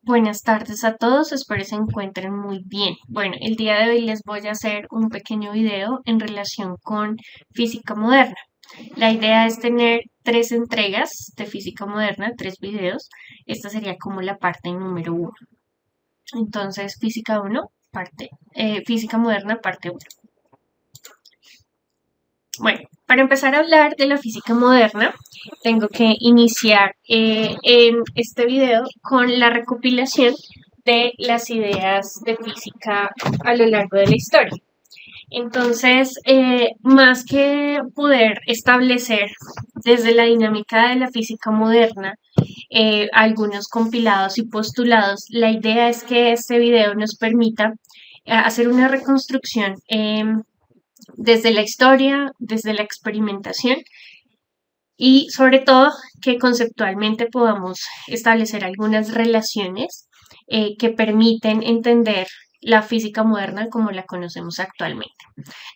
Buenas tardes a todos, espero se encuentren muy bien. Bueno, el día de hoy les voy a hacer un pequeño video en relación con física moderna. La idea es tener tres entregas de física moderna, tres videos. Esta sería como la parte número uno. Entonces, física moderna, parte uno. Bueno, para empezar a hablar de la física moderna, tengo que iniciar en este video con la recopilación de las ideas de física a lo largo de la historia. Entonces, más que poder establecer desde la dinámica de la física moderna algunos compilados y postulados, la idea es que este video nos permita hacer una reconstrucción desde la historia, desde la experimentación y sobre todo que conceptualmente podamos establecer algunas relaciones que permiten entender la física moderna como la conocemos actualmente.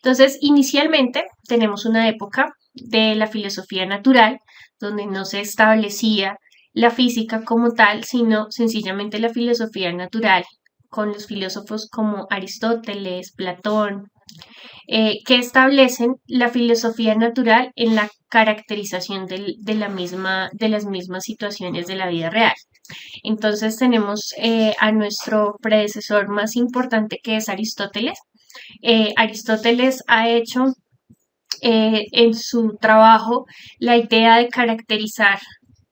Entonces, inicialmente tenemos una época de la filosofía natural donde no se establecía la física como tal, sino sencillamente la filosofía natural con los filósofos como Aristóteles, Platón, que establecen la filosofía natural en la caracterización de las mismas situaciones de la vida real. Entonces tenemos a nuestro predecesor más importante que es Aristóteles. Aristóteles ha hecho en su trabajo la idea de caracterizar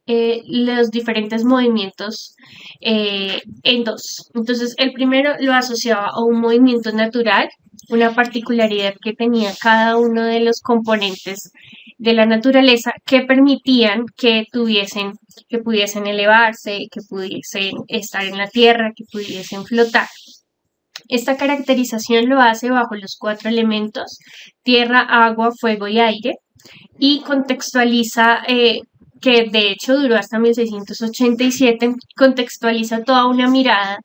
los diferentes movimientos en dos. Entonces, el primero lo asociaba a un movimiento natural, una particularidad que tenía cada uno de los componentes de la naturaleza que permitían que pudiesen elevarse, que pudiesen estar en la tierra, que pudiesen flotar. Esta caracterización lo hace bajo los cuatro elementos: tierra, agua, fuego y aire, y contextualiza, que de hecho duró hasta 1687, contextualiza toda una mirada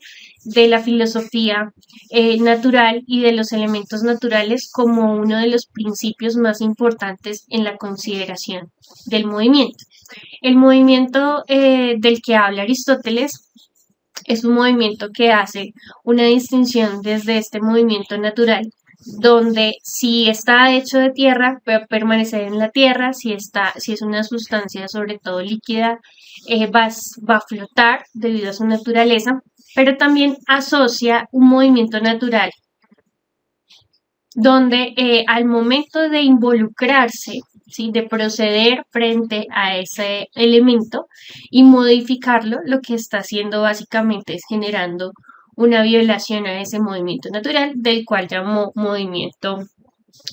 de la filosofía natural y de los elementos naturales como uno de los principios más importantes en la consideración del movimiento. El movimiento del que habla Aristóteles es un movimiento que hace una distinción desde este movimiento natural, donde si está hecho de tierra, puede permanecer en la tierra, si es una sustancia sobre todo líquida, va a flotar debido a su naturaleza, pero también asocia un movimiento natural donde al momento de involucrarse, ¿sí? De proceder frente a ese elemento y modificarlo, lo que está haciendo básicamente es generando una violación a ese movimiento natural, del cual llamó movimiento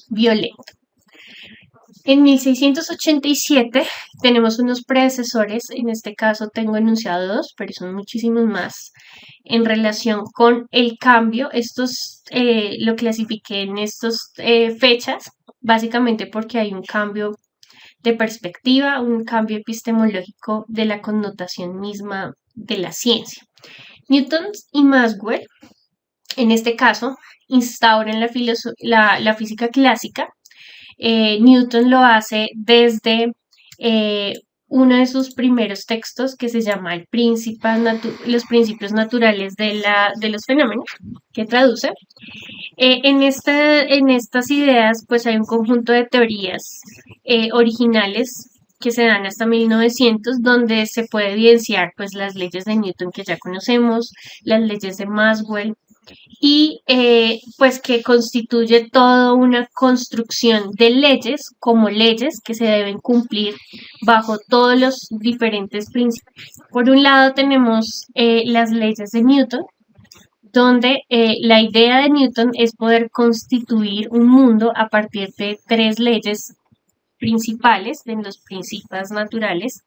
violento. En 1687 tenemos unos predecesores, en este caso tengo enunciado dos, pero son muchísimos más, en relación con el cambio. Estos lo clasifiqué en estas fechas, básicamente porque hay un cambio de perspectiva, un cambio epistemológico de la connotación misma de la ciencia. Newton y Maxwell, en este caso, instauran la física clásica. Newton lo hace desde eh, uno de sus primeros textos que se llama Los principios naturales de los fenómenos, que traduce. En estas ideas, pues hay un conjunto de teorías originales que se dan hasta 1900, donde se puede evidenciar pues las leyes de Newton que ya conocemos, las leyes de Maxwell, y pues que constituye toda una construcción de leyes como leyes que se deben cumplir bajo todos los diferentes principios. Por un lado tenemos las leyes de Newton, donde la idea de Newton es poder constituir un mundo a partir de tres leyes principales, de los principios naturales,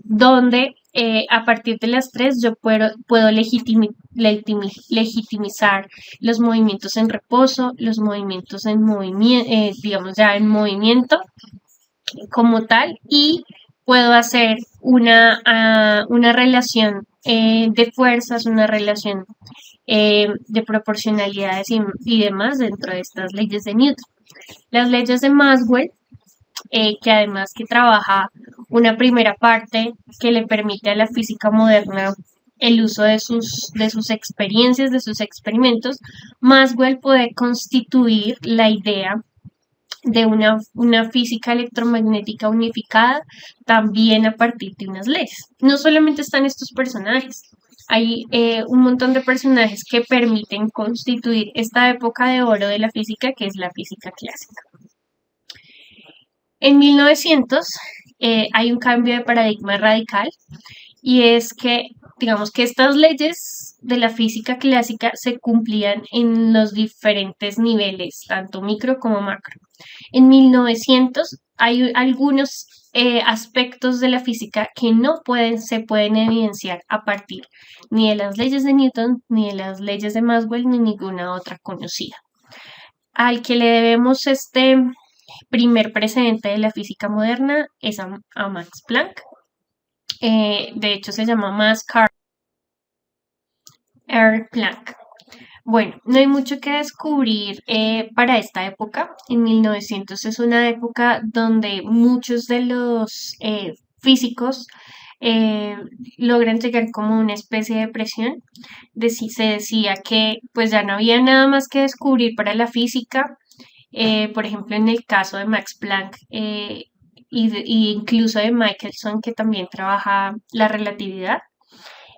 donde a partir de las tres yo puedo legitimizar los movimientos en reposo, los movimientos en movimiento, digamos ya en movimiento como tal, y puedo hacer una relación de fuerzas, una relación de proporcionalidades y demás dentro de estas leyes de Newton. Las leyes de Maxwell, que además que trabaja una primera parte que le permite a la física moderna el uso de sus experiencias, de sus experimentos, Maxwell puede constituir la idea de una física electromagnética unificada también a partir de unas leyes. No solamente están estos personajes, hay un montón de personajes que permiten constituir esta época de oro de la física, que es la física clásica. En 1900 hay un cambio de paradigma radical y es que, digamos que estas leyes de la física clásica se cumplían en los diferentes niveles, tanto micro como macro. En 1900 hay algunos aspectos de la física que no se pueden evidenciar a partir ni de las leyes de Newton, ni de las leyes de Maxwell, ni ninguna otra conocida. Al que le debemos este primer precedente de la física moderna es a Max Planck. De hecho, se llama Max Carl Planck. Bueno, no hay mucho que descubrir para esta época. En 1900 es una época donde muchos de los físicos logran llegar como una especie de depresión. Se decía que pues ya no había nada más que descubrir para la física. Por ejemplo, en el caso de Max Planck y incluso de Michelson, que también trabaja la relatividad.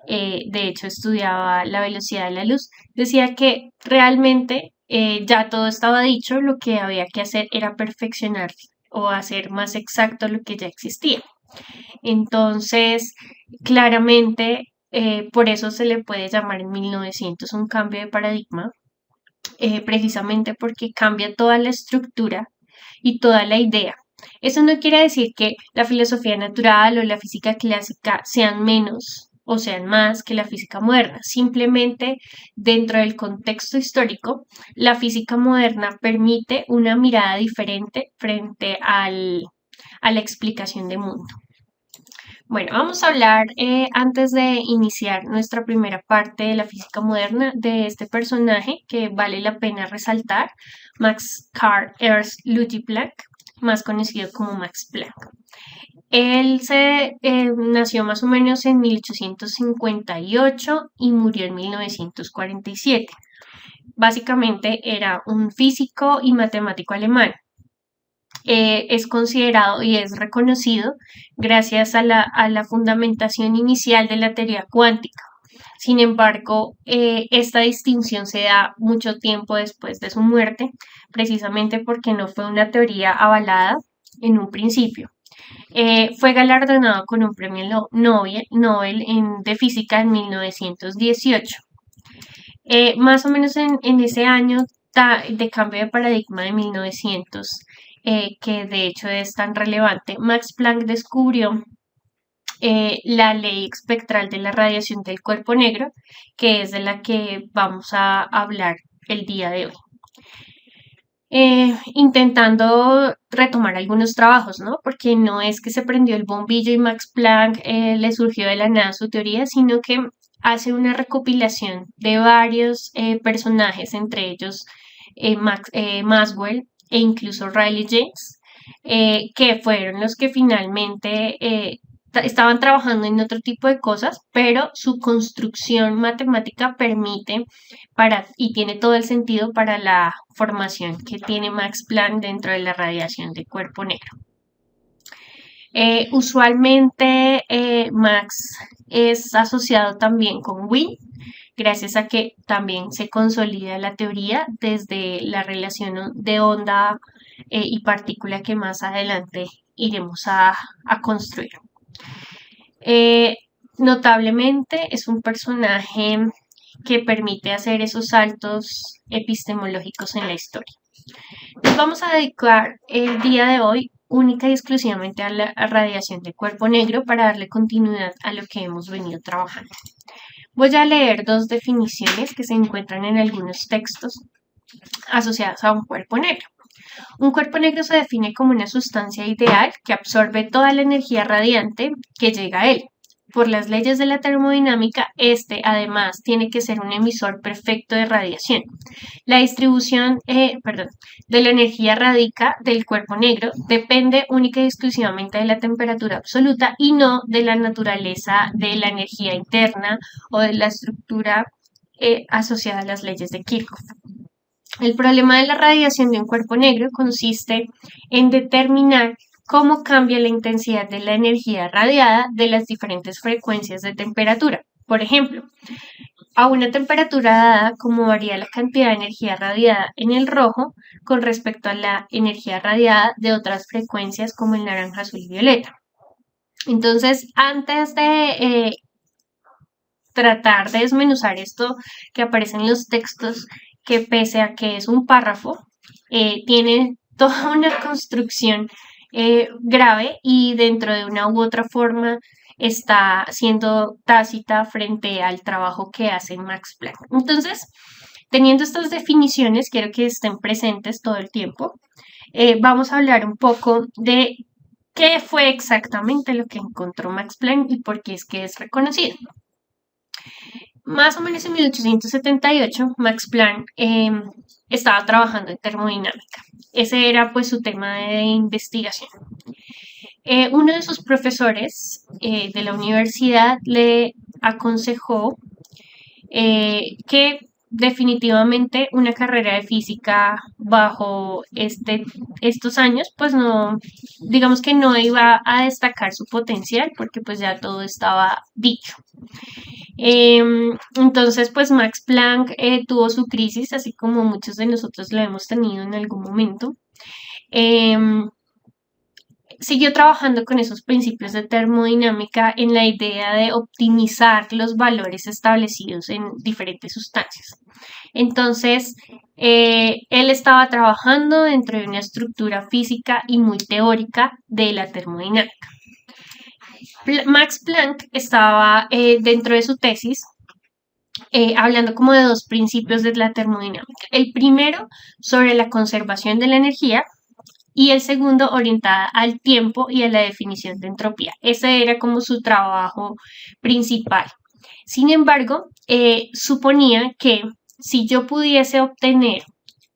De hecho estudiaba la velocidad de la luz, decía que realmente ya todo estaba dicho, lo que había que hacer era perfeccionar o hacer más exacto lo que ya existía. Entonces, claramente, por eso se le puede llamar en 1900 un cambio de paradigma, precisamente porque cambia toda la estructura y toda la idea. Eso no quiere decir que la filosofía natural o la física clásica sean menos o sean más que la física moderna. Simplemente dentro del contexto histórico, la física moderna permite una mirada diferente frente a la explicación del mundo. Bueno, vamos a hablar antes de iniciar nuestra primera parte de la física moderna de este personaje que vale la pena resaltar, Max Carl Ernst Ludwig Planck, más conocido como Max Planck. Él nació más o menos en 1858 y murió en 1947. Básicamente era un físico y matemático alemán. Es considerado y es reconocido gracias a la fundamentación inicial de la teoría cuántica. Sin embargo, esta distinción se da mucho tiempo después de su muerte, precisamente porque no fue una teoría avalada en un principio. Fue galardonado con un premio Nobel de física en 1918. Más o menos en ese año de cambio de paradigma de 1900, que de hecho es tan relevante, Max Planck descubrió la ley espectral de la radiación del cuerpo negro, que es de la que vamos a hablar el día de hoy. Intentando retomar algunos trabajos, ¿no? Porque no es que se prendió el bombillo y Max Planck le surgió de la nada su teoría, sino que hace una recopilación de varios personajes, entre ellos Maxwell e incluso Rayleigh James, que fueron los que finalmente estaban trabajando en otro tipo de cosas, pero su construcción matemática permite y tiene todo el sentido para la formación que tiene Max Planck dentro de la radiación de cuerpo negro. Usualmente Max es asociado también con Wien, gracias a que también se consolida la teoría desde la relación de onda y partícula que más adelante iremos a construir. Notablemente es un personaje que permite hacer esos saltos epistemológicos en la historia. Nos vamos a dedicar el día de hoy única y exclusivamente a la radiación de cuerpo negro para darle continuidad a lo que hemos venido trabajando. Voy a leer dos definiciones que se encuentran en algunos textos asociados a un cuerpo negro. Un cuerpo negro se define como una sustancia ideal que absorbe toda la energía radiante que llega a él. por las leyes de la termodinámica, este además tiene que ser un emisor perfecto de radiación. La distribución, de la energía radica del cuerpo negro depende única y exclusivamente de la temperatura absoluta y no de la naturaleza de la energía interna o de la estructura asociada a las leyes de Kirchhoff. El problema de la radiación de un cuerpo negro consiste en determinar cómo cambia la intensidad de la energía radiada de las diferentes frecuencias de temperatura. Por ejemplo, a una temperatura dada, cómo varía la cantidad de energía radiada en el rojo con respecto a la energía radiada de otras frecuencias como el naranja, azul y violeta. Entonces, antes de tratar de desmenuzar esto que aparece en los textos, que pese a que es un párrafo, tiene toda una construcción grave y dentro de una u otra forma está siendo tácita frente al trabajo que hace Max Planck. Entonces, teniendo estas definiciones, quiero que estén presentes todo el tiempo. Vamos a hablar un poco de qué fue exactamente lo que encontró Max Planck y por qué es que es reconocido. Más o menos en 1878, Max Planck estaba trabajando en termodinámica. Ese era pues su tema de investigación. Uno de sus profesores de la universidad le aconsejó que definitivamente una carrera de física bajo estos años, pues no, digamos que no iba a destacar su potencial porque pues ya todo estaba dicho. Entonces, pues Max Planck tuvo su crisis, así como muchos de nosotros lo hemos tenido en algún momento. Siguió trabajando con esos principios de termodinámica en la idea de optimizar los valores establecidos en diferentes sustancias. Entonces, él estaba trabajando dentro de una estructura física y muy teórica de la termodinámica. Max Planck estaba dentro de su tesis hablando como de dos principios de la termodinámica. El primero sobre la conservación de la energía y el segundo orientada al tiempo y a la definición de entropía. Ese era como su trabajo principal. Sin embargo, suponía que si yo pudiese obtener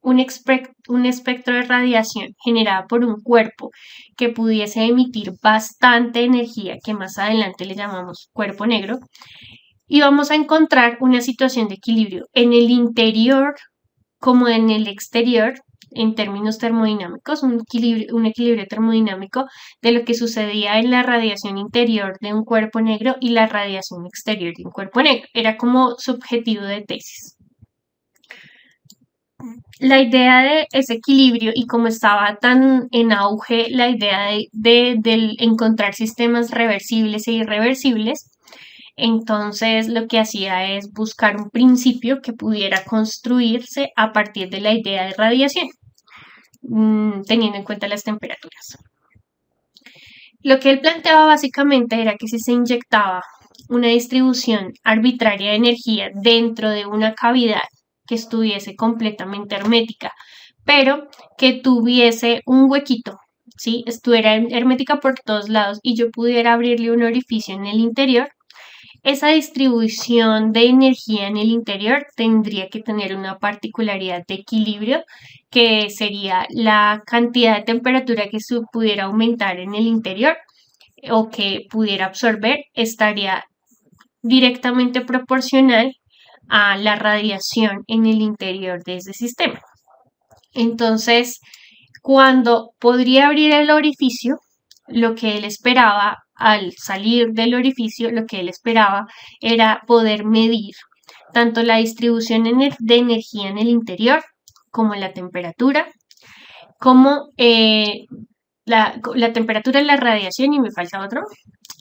un espectro de radiación generada por un cuerpo que pudiese emitir bastante energía, que más adelante le llamamos cuerpo negro, íbamos a encontrar una situación de equilibrio en el interior como en el exterior en términos termodinámicos, un equilibrio termodinámico de lo que sucedía en la radiación interior de un cuerpo negro y la radiación exterior de un cuerpo negro. Era como su objetivo de tesis. La idea de ese equilibrio y como estaba tan en auge la idea de encontrar sistemas reversibles e irreversibles, entonces lo que hacía es buscar un principio que pudiera construirse a partir de la idea de radiación, teniendo en cuenta las temperaturas. Lo que él planteaba básicamente era que si se inyectaba una distribución arbitraria de energía dentro de una cavidad que estuviese completamente hermética, pero que tuviese un huequito, ¿sí? Estuviera hermética por todos lados y yo pudiera abrirle un orificio en el interior, esa distribución de energía en el interior tendría que tener una particularidad de equilibrio, que sería la cantidad de temperatura que se pudiera aumentar en el interior o que pudiera absorber, estaría directamente proporcional a la radiación en el interior de ese sistema. Entonces, cuando podría abrir el orificio, lo que él esperaba al salir del orificio, lo que él esperaba era poder medir tanto la distribución de energía en el interior como la temperatura, como la temperatura, la radiación, y me falta otro,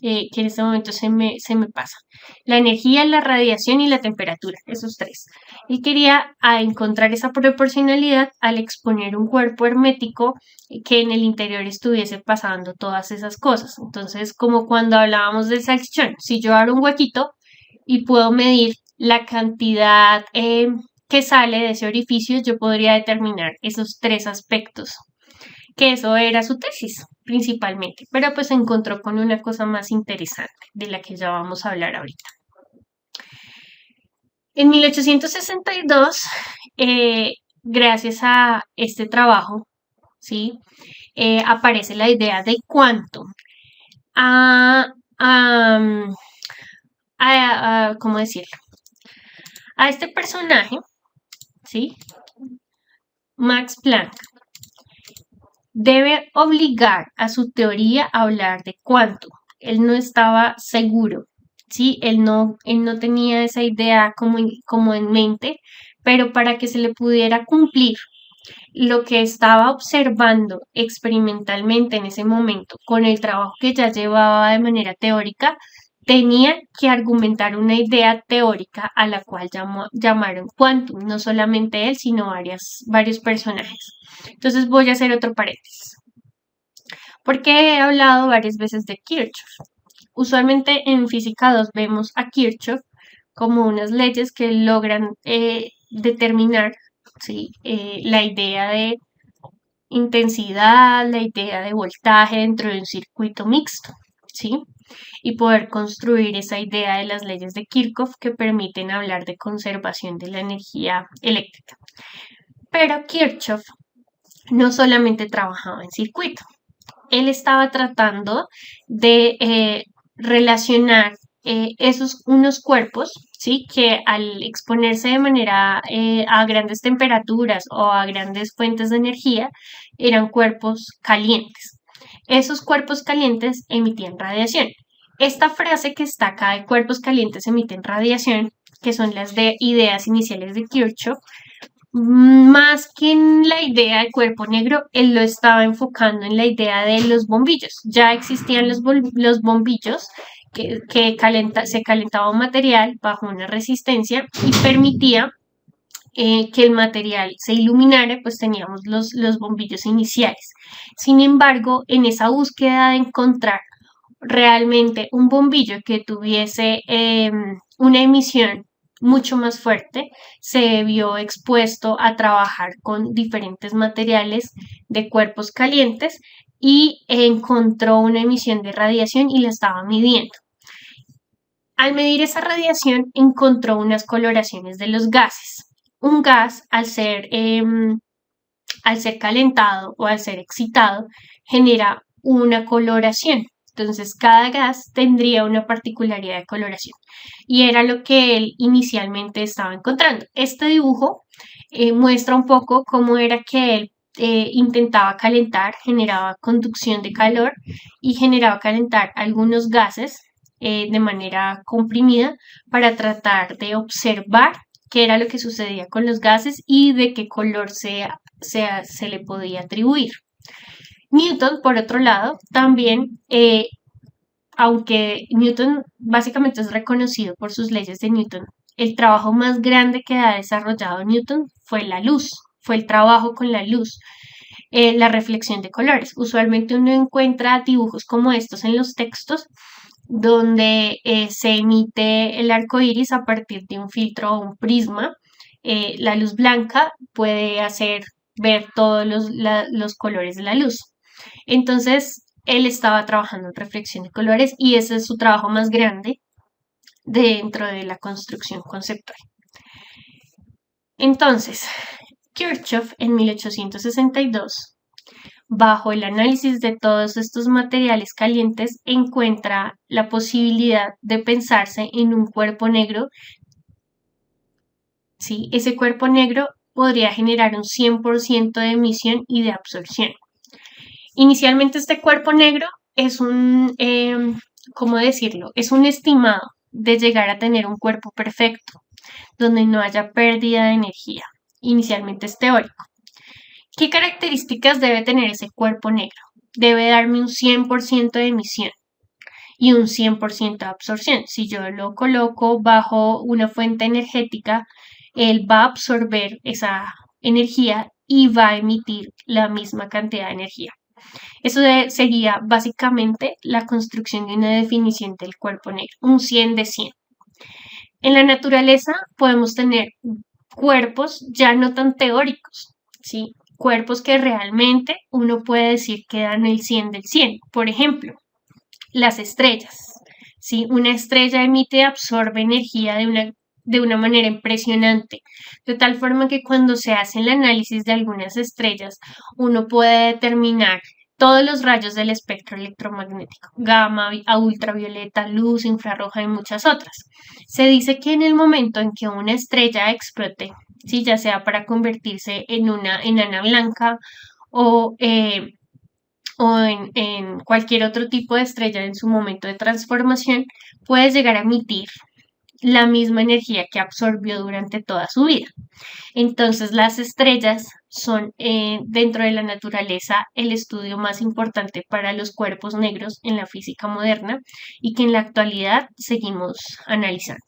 que en este momento se me pasa. La energía, la radiación y la temperatura, esos tres. Y quería encontrar esa proporcionalidad al exponer un cuerpo hermético que en el interior estuviese pasando todas esas cosas. Entonces, como cuando hablábamos del salchichón, si yo abro un huequito y puedo medir la cantidad que sale de ese orificio, yo podría determinar esos tres aspectos que eso era su tesis principalmente, pero pues se encontró con una cosa más interesante de la que ya vamos a hablar ahorita. En 1862, gracias a este trabajo, ¿sí? Aparece la idea de quantum. A, a, ¿Cómo decirlo? A este personaje, ¿sí? Max Planck debe obligar a su teoría a hablar de quantum. Él no estaba seguro, ¿sí? Él no tenía esa idea como en mente, pero para que se le pudiera cumplir lo que estaba observando experimentalmente en ese momento con el trabajo que ya llevaba de manera teórica, tenía que argumentar una idea teórica a la cual llamaron quantum, no solamente él, sino varios personajes. Entonces voy a hacer otro paréntesis, porque he hablado varias veces de Kirchhoff. Usualmente en física 2 vemos a Kirchhoff como unas leyes que logran determinar, ¿sí? La idea de intensidad, la idea de voltaje dentro de un circuito mixto, ¿sí? Y poder construir esa idea de las leyes de Kirchhoff que permiten hablar de conservación de la energía eléctrica. Pero Kirchhoff no solamente trabajaba en circuito, él estaba tratando de relacionar unos cuerpos, ¿sí? Que al exponerse de manera a grandes temperaturas o a grandes fuentes de energía, eran cuerpos calientes. Esos cuerpos calientes emitían radiación. Esta frase que está acá de cuerpos calientes emiten radiación, que son las de ideas iniciales de Kirchhoff, más que en la idea del cuerpo negro, él lo estaba enfocando en la idea de los bombillos. Ya existían los bombillos se calentaba un material bajo una resistencia y permitía que el material se iluminara, pues teníamos los bombillos iniciales. Sin embargo, en esa búsqueda de encontrar realmente un bombillo que tuviese una emisión mucho más fuerte, se vio expuesto a trabajar con diferentes materiales de cuerpos calientes y encontró una emisión de radiación y la estaba midiendo. Al medir esa radiación encontró unas coloraciones de los gases. Un gas, al ser calentado o al ser excitado, genera una coloración. Entonces, cada gas tendría una particularidad de coloración. Y era lo que él inicialmente estaba encontrando. Este dibujo muestra un poco cómo era que él intentaba calentar, generaba conducción de calor y generaba calentar algunos gases de manera comprimida para tratar de observar qué era lo que sucedía con los gases y de qué color se le podía atribuir. Newton, por otro lado, también, aunque Newton básicamente es reconocido por sus leyes de Newton, el trabajo más grande que ha desarrollado Newton fue la luz, fue el trabajo con la luz, la reflexión de colores. Usualmente uno encuentra dibujos como estos en los textos, donde se emite el arco iris a partir de un filtro o un prisma. La luz blanca puede hacer ver todos los colores de la luz. Entonces, él estaba trabajando en reflexión de colores y ese es su trabajo más grande dentro de la construcción conceptual. Entonces, Kirchhoff en 1862, bajo el análisis de todos estos materiales calientes, encuentra la posibilidad de pensarse en un cuerpo negro. ¿Sí? Ese cuerpo negro podría generar un 100% de emisión y de absorción. Inicialmente este cuerpo negro es ¿cómo decirlo? Es un estimado de llegar a tener un cuerpo perfecto, donde no haya pérdida de energía. Inicialmente es teórico. ¿Qué características debe tener ese cuerpo negro? Debe darme un 100% de emisión y un 100% de absorción. Si yo lo coloco bajo una fuente energética, él va a absorber esa energía y va a emitir la misma cantidad de energía. Eso sería básicamente la construcción de una definición del cuerpo negro, un 100 de 100. En la naturaleza podemos tener cuerpos ya no tan teóricos, ¿sí? cuerpos que realmente uno puede decir que dan el 100 del 100. Por ejemplo, las estrellas. ¿Sí? Una estrella emite y absorbe energía de una manera impresionante, de tal forma que cuando se hace el análisis de algunas estrellas, uno puede determinar todos los rayos del espectro electromagnético, gamma, ultravioleta, luz, infrarroja y muchas otras. Se dice que en el momento en que una estrella explote, ¿sí? Ya sea para convertirse en una enana blanca o en cualquier otro tipo de estrella en su momento de transformación, puede llegar a emitir la misma energía que absorbió durante toda su vida. Entonces, las estrellas son dentro de la naturaleza el estudio más importante para los cuerpos negros en la física moderna y que en la actualidad seguimos analizando.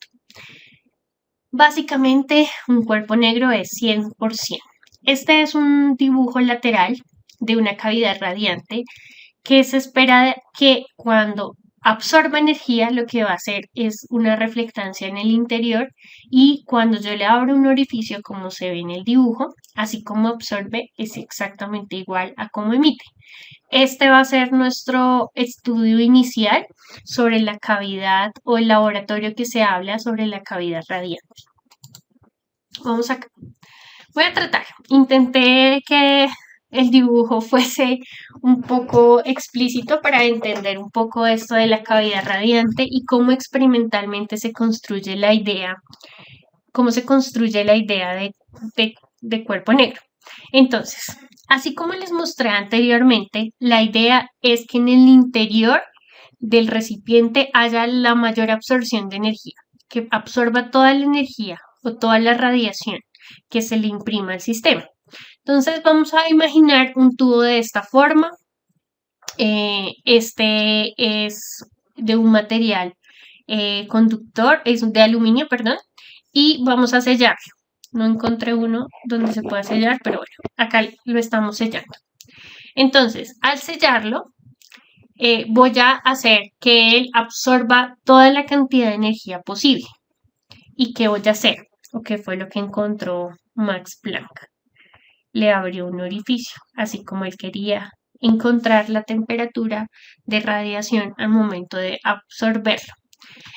Básicamente, un cuerpo negro es 100%. Este es un dibujo lateral de una cavidad radiante que se espera que cuando absorba energía lo que va a hacer es una reflectancia en el interior y cuando yo le abro un orificio como se ve en el dibujo, así como absorbe es exactamente igual a como emite. Este va a ser nuestro estudio inicial sobre la cavidad o el laboratorio que se habla sobre la cavidad radiante. Vamos acá. Voy a tratar. Intenté que el dibujo fuese un poco explícito para entender un poco esto de la cavidad radiante y cómo experimentalmente se construye la idea, cómo se construye la idea de cuerpo negro. Entonces, así como les mostré anteriormente, la idea es que en el interior del recipiente haya la mayor absorción de energía, que absorba toda la energía o toda la radiación que se le imprima al sistema. Entonces vamos a imaginar un tubo de esta forma. Este es de un material conductor, es de aluminio, perdón, y vamos a sellarlo. No encontré uno donde se pueda sellar, pero bueno, acá lo estamos sellando. Entonces, al sellarlo, voy a hacer que él absorba toda la cantidad de energía posible. ¿Y qué voy a hacer? ¿O qué fue lo que encontró Max Planck? Le abrió un orificio, así como él quería encontrar la temperatura de radiación al momento de absorberlo.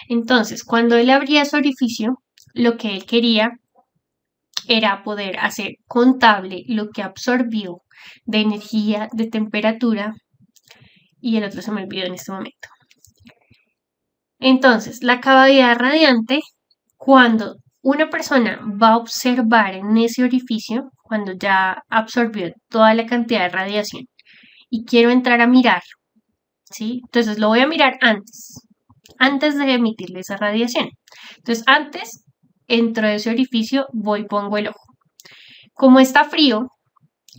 Entonces, cuando él abría ese orificio, lo que él quería era poder hacer contable lo que absorbió de energía, de temperatura, y el otro se me olvidó en este momento. Entonces, la cavidad radiante, cuando una persona va a observar en ese orificio, cuando ya absorbió toda la cantidad de radiación y quiero entrar a mirar, ¿sí? Entonces lo voy a mirar antes de emitirle esa radiación. Entonces antes entro a ese orificio, voy y pongo el ojo. Como está frío,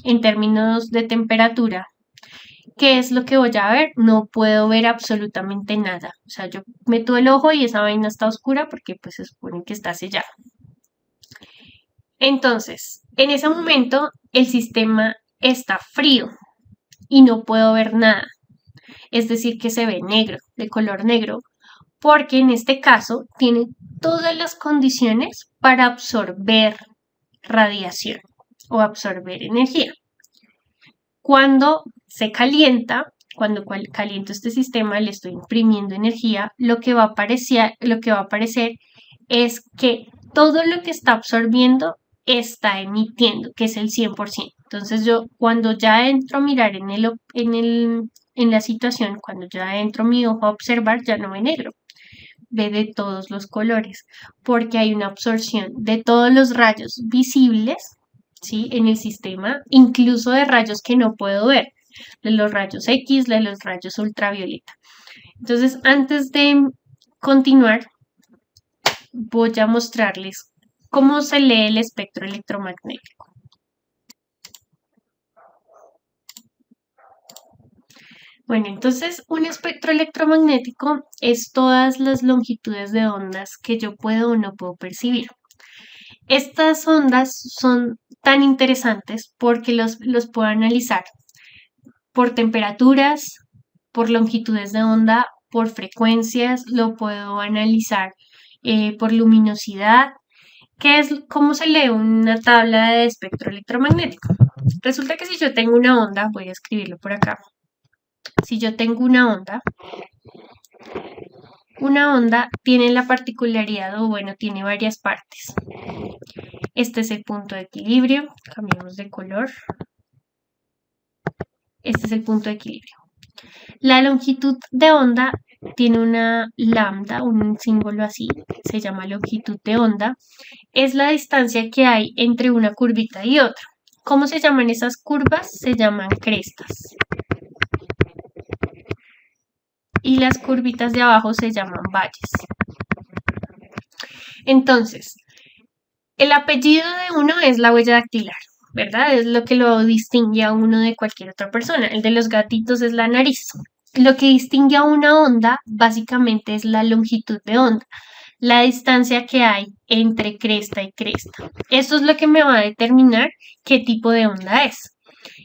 en términos de temperatura, ¿qué es lo que voy a ver? No puedo ver absolutamente nada. O sea, yo meto el ojo y esa vaina está oscura porque pues se supone que está sellado. Entonces, en ese momento el sistema está frío y no puedo ver nada. Es decir, que se ve negro, de color negro, porque en este caso tiene todas las condiciones para absorber radiación o absorber energía. Cuando se calienta, cuando caliento este sistema, le estoy imprimiendo energía, lo que va a aparecer es que todo lo que está absorbiendo está emitiendo, que es el 100%. Entonces yo cuando ya entro a mirar en la situación, cuando ya entro mi ojo a observar, ya no ve negro, ve de todos los colores, porque hay una absorción de todos los rayos visibles, ¿sí? En el sistema, incluso de rayos que no puedo ver, de los rayos X, de los rayos ultravioleta. Entonces, antes de continuar, voy a mostrarles cómo se lee el espectro electromagnético. Bueno, entonces un espectro electromagnético es todas las longitudes de ondas que yo puedo o no puedo percibir. Estas ondas son tan interesantes porque los puedo analizar por temperaturas, por longitudes de onda, por frecuencias, lo puedo analizar por luminosidad, que es cómo se lee una tabla de espectro electromagnético. Resulta que si yo tengo una onda, voy a escribirlo por acá. Si yo tengo una onda tiene la particularidad, o bueno, tiene varias partes. Este es el punto de equilibrio, cambiamos de color. Este es el punto de equilibrio. La longitud de onda tiene una lambda, un símbolo así, se llama longitud de onda. Es la distancia que hay entre una curvita y otra. ¿Cómo se llaman esas curvas? Se llaman crestas. Y las curvitas de abajo se llaman valles. Entonces, el apellido de uno es la huella dactilar, ¿verdad? Es lo que lo distingue a uno de cualquier otra persona. El de los gatitos es la nariz. Lo que distingue a una onda básicamente es la longitud de onda, la distancia que hay entre cresta y cresta. Eso es lo que me va a determinar qué tipo de onda es.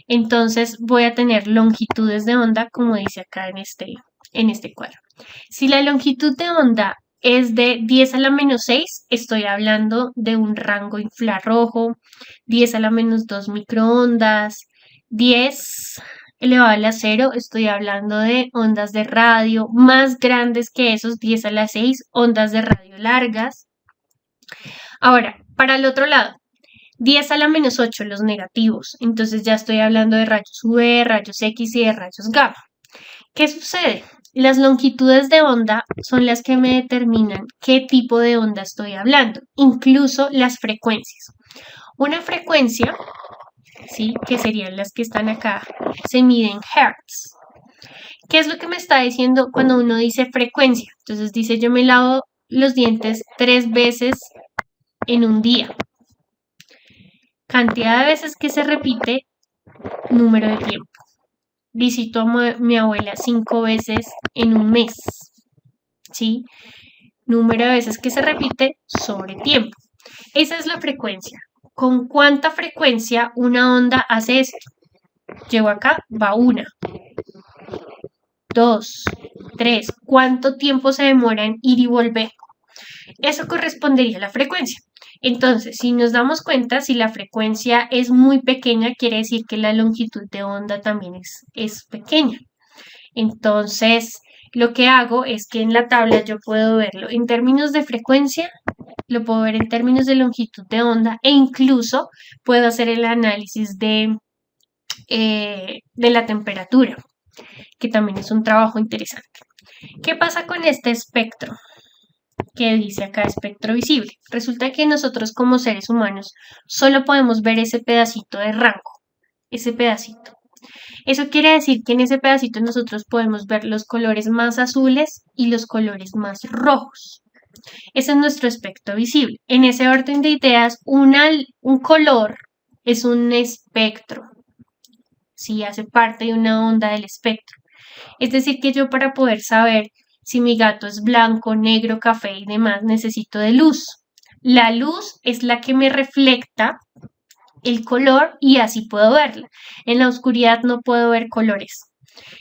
Entonces voy a tener longitudes de onda, como dice acá en este cuadro. Si la longitud de onda es de 10 a la menos 6, estoy hablando de un rango infrarrojo, 10 a la menos 2 microondas, 10 elevado a la 0, estoy hablando de ondas de radio más grandes que esos, 10 a la 6, ondas de radio largas. Ahora, para el otro lado, 10 a la menos 8, los negativos. Entonces ya estoy hablando de rayos UV, rayos X y de rayos gamma. ¿Qué sucede? Las longitudes de onda son las que me determinan qué tipo de onda estoy hablando, incluso las frecuencias. Una frecuencia, ¿sí? Que serían las que están acá, se mide en hertz. ¿Qué es lo que me está diciendo cuando uno dice frecuencia? Entonces dice, yo me lavo los dientes 3 veces en un día. Cantidad de veces que se repite, número de tiempo. Visito a mi abuela 5 veces en un mes, ¿sí? Número de veces que se repite sobre tiempo. Esa es la frecuencia. ¿Con cuánta frecuencia una onda hace esto? Llego acá, va 1, 2, 3. ¿Cuánto tiempo se demora en ir y volver? Eso correspondería a la frecuencia. Entonces, si nos damos cuenta, si la frecuencia es muy pequeña, quiere decir que la longitud de onda también es pequeña. Entonces, lo que hago es que en la tabla yo puedo verlo en términos de frecuencia, lo puedo ver en términos de longitud de onda e incluso puedo hacer el análisis de la temperatura, que también es un trabajo interesante. ¿Qué pasa con este espectro? Que dice acá espectro visible. Resulta que nosotros como seres humanos solo podemos ver ese pedacito de rango, ese pedacito. Eso quiere decir que en ese pedacito nosotros podemos ver los colores más azules y los colores más rojos. Ese es nuestro espectro visible. En ese orden de ideas, un color es un espectro, ¿sí? Hace parte de una onda del espectro. Es decir, que yo para poder saber si mi gato es blanco, negro, café y demás, necesito de luz. La luz es la que me refleja el color y así puedo verla. En la oscuridad no puedo ver colores.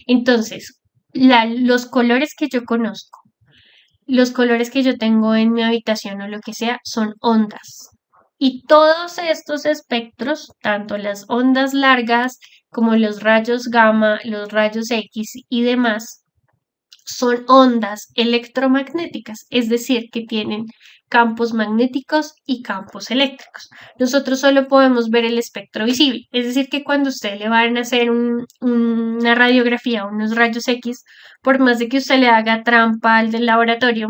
Entonces, los colores que yo conozco, los colores que yo tengo en mi habitación o lo que sea, son ondas. Y todos estos espectros, tanto las ondas largas como los rayos gamma, los rayos X y demás, son ondas electromagnéticas, es decir, que tienen campos magnéticos y campos eléctricos. Nosotros solo podemos ver el espectro visible, es decir, que cuando usted le van a hacer una radiografía, unos rayos X, por más de que usted le haga trampa al del laboratorio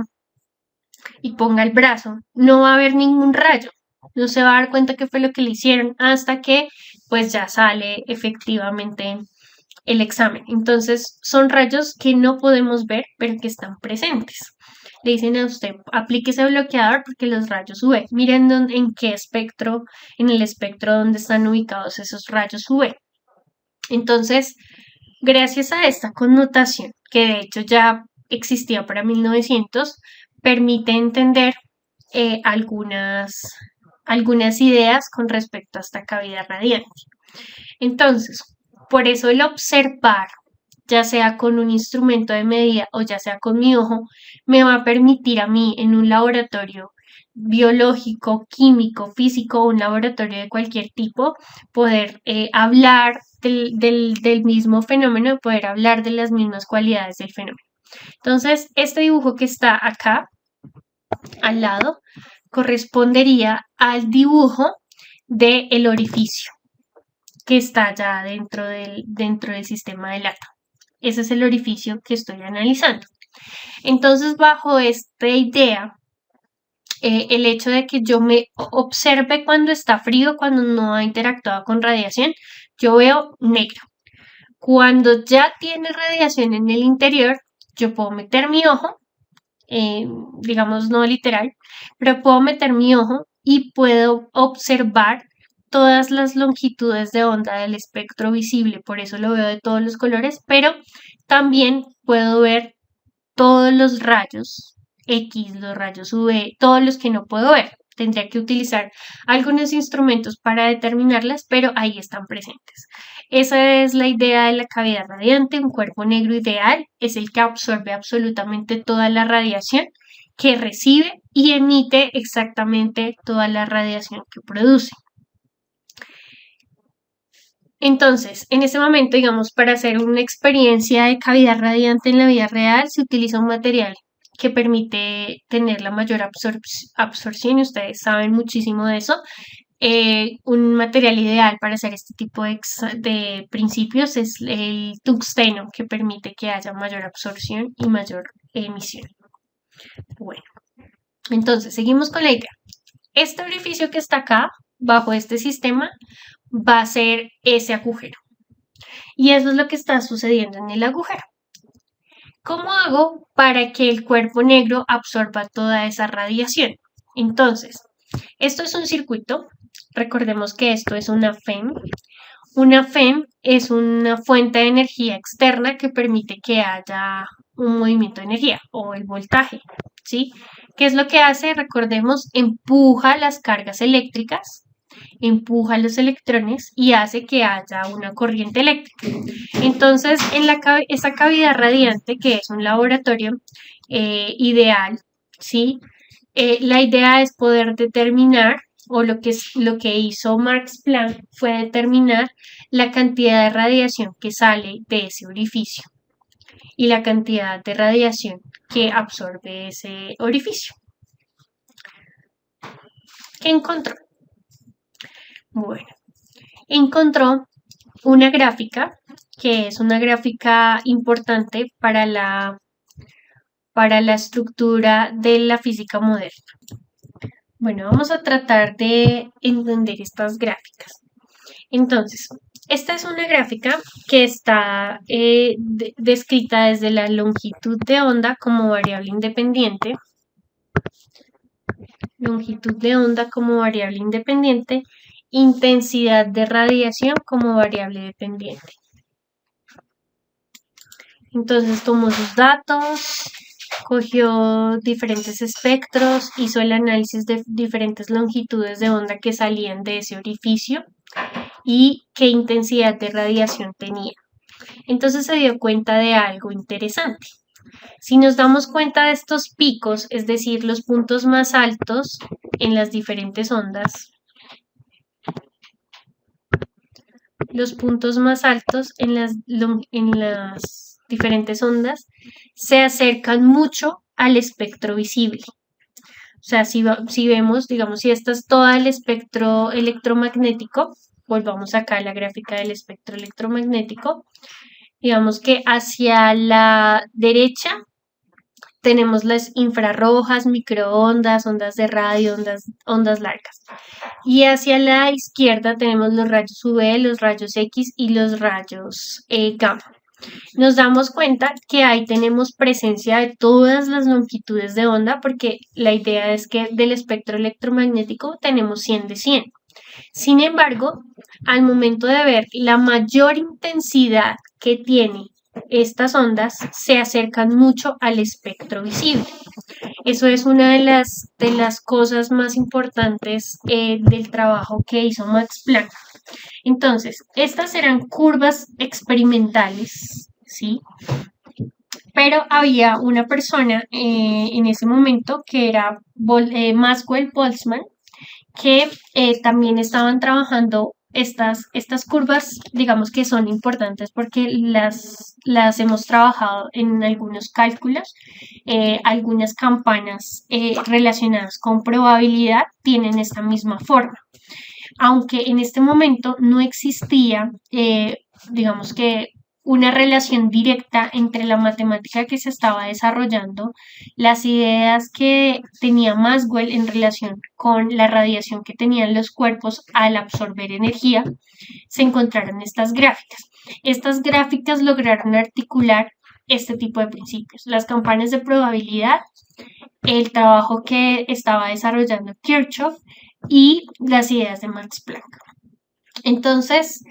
y ponga el brazo, no va a haber ningún rayo. No se va a dar cuenta qué fue lo que le hicieron hasta que pues ya sale efectivamente el examen. Entonces, son rayos que no podemos ver, pero que están presentes. Le dicen a usted, aplique ese bloqueador porque los rayos UV. Miren en qué espectro, en el espectro donde están ubicados esos rayos UV. Entonces, gracias a esta connotación, que de hecho ya existía para 1900, permite entender algunas ideas con respecto a esta cavidad radiante. Entonces, por eso el observar, ya sea con un instrumento de medida o ya sea con mi ojo, me va a permitir a mí en un laboratorio biológico, químico, físico, un laboratorio de cualquier tipo, poder hablar del mismo fenómeno, poder hablar de las mismas cualidades del fenómeno. Entonces, este dibujo que está acá al lado correspondería al dibujo del orificio que está ya dentro del sistema del átomo. Ese es el orificio que estoy analizando. Entonces, bajo esta idea, el hecho de que yo me observe cuando está frío, cuando no ha interactuado con radiación, yo veo negro. Cuando ya tiene radiación en el interior, yo puedo meter mi ojo, digamos no literal, pero puedo meter mi ojo y puedo observar todas las longitudes de onda del espectro visible, por eso lo veo de todos los colores, pero también puedo ver todos los rayos X, los rayos UV, todos los que no puedo ver. Tendría que utilizar algunos instrumentos para determinarlas, pero ahí están presentes. Esa es la idea de la cavidad radiante. Un cuerpo negro ideal es el que absorbe absolutamente toda la radiación que recibe y emite exactamente toda la radiación que produce. Entonces, en ese momento, digamos, para hacer una experiencia de cavidad radiante en la vida real, se utiliza un material que permite tener la mayor absorción, y ustedes saben muchísimo de eso. Un material ideal para hacer este tipo de principios es el tungsteno, que permite que haya mayor absorción y mayor emisión. Bueno, entonces seguimos con la idea. Este orificio que está acá, bajo este sistema, va a ser ese agujero. Y eso es lo que está sucediendo en el agujero. ¿Cómo hago para que el cuerpo negro absorba toda esa radiación? Entonces, esto es un circuito. Recordemos que esto es una FEM. Una FEM es una fuente de energía externa que permite que haya un movimiento de energía o el voltaje, ¿sí? ¿Qué es lo que hace? Recordemos, empuja las cargas eléctricas, empuja los electrones y hace que haya una corriente eléctrica. Entonces, en esa cavidad radiante, que es un laboratorio ideal, ¿sí? La idea es poder determinar, o lo que hizo Max Planck fue determinar la cantidad de radiación que sale de ese orificio y la cantidad de radiación que absorbe ese orificio. ¿Qué encontró? Bueno, encontró una gráfica que es una gráfica importante para la estructura de la física moderna. Bueno, vamos a tratar de entender estas gráficas. Entonces, esta es una gráfica que está descrita desde la longitud de onda como variable independiente. Longitud de onda como variable independiente, intensidad de radiación como variable dependiente. Entonces tomó sus datos, cogió diferentes espectros, hizo el análisis de diferentes longitudes de onda que salían de ese orificio y qué intensidad de radiación tenía. Entonces se dio cuenta de algo interesante. Si nos damos cuenta de estos picos, es decir, los puntos más altos en las diferentes ondas, los puntos más altos en las diferentes ondas se acercan mucho al espectro visible. O sea, si vemos, digamos, si este es todo el espectro electromagnético, volvamos acá a la gráfica del espectro electromagnético, digamos que hacia la derecha tenemos las infrarrojas, microondas, ondas de radio, ondas largas. Y hacia la izquierda tenemos los rayos UV, los rayos X y los rayos gamma. Nos damos cuenta que ahí tenemos presencia de todas las longitudes de onda porque la idea es que del espectro electromagnético tenemos 100 de 100. Sin embargo, al momento de ver la mayor intensidad que tiene estas ondas, se acercan mucho al espectro visible. Eso es una de las cosas más importantes del trabajo que hizo Max Planck. Entonces, estas eran curvas experimentales, ¿sí? pero había una persona en ese momento que era Maxwell Boltzmann, que también estaban trabajando estas curvas, digamos que son importantes porque las hemos trabajado en algunos cálculos. Algunas campanas relacionadas con probabilidad tienen esta misma forma, aunque en este momento no existía, digamos que una relación directa entre la matemática que se estaba desarrollando, las ideas que tenía Maxwell en relación con la radiación que tenían los cuerpos al absorber energía. Se encontraron estas gráficas. Estas gráficas lograron articular este tipo de principios, las campanas de probabilidad, el trabajo que estaba desarrollando Kirchhoff y las ideas de Max Planck. Entonces,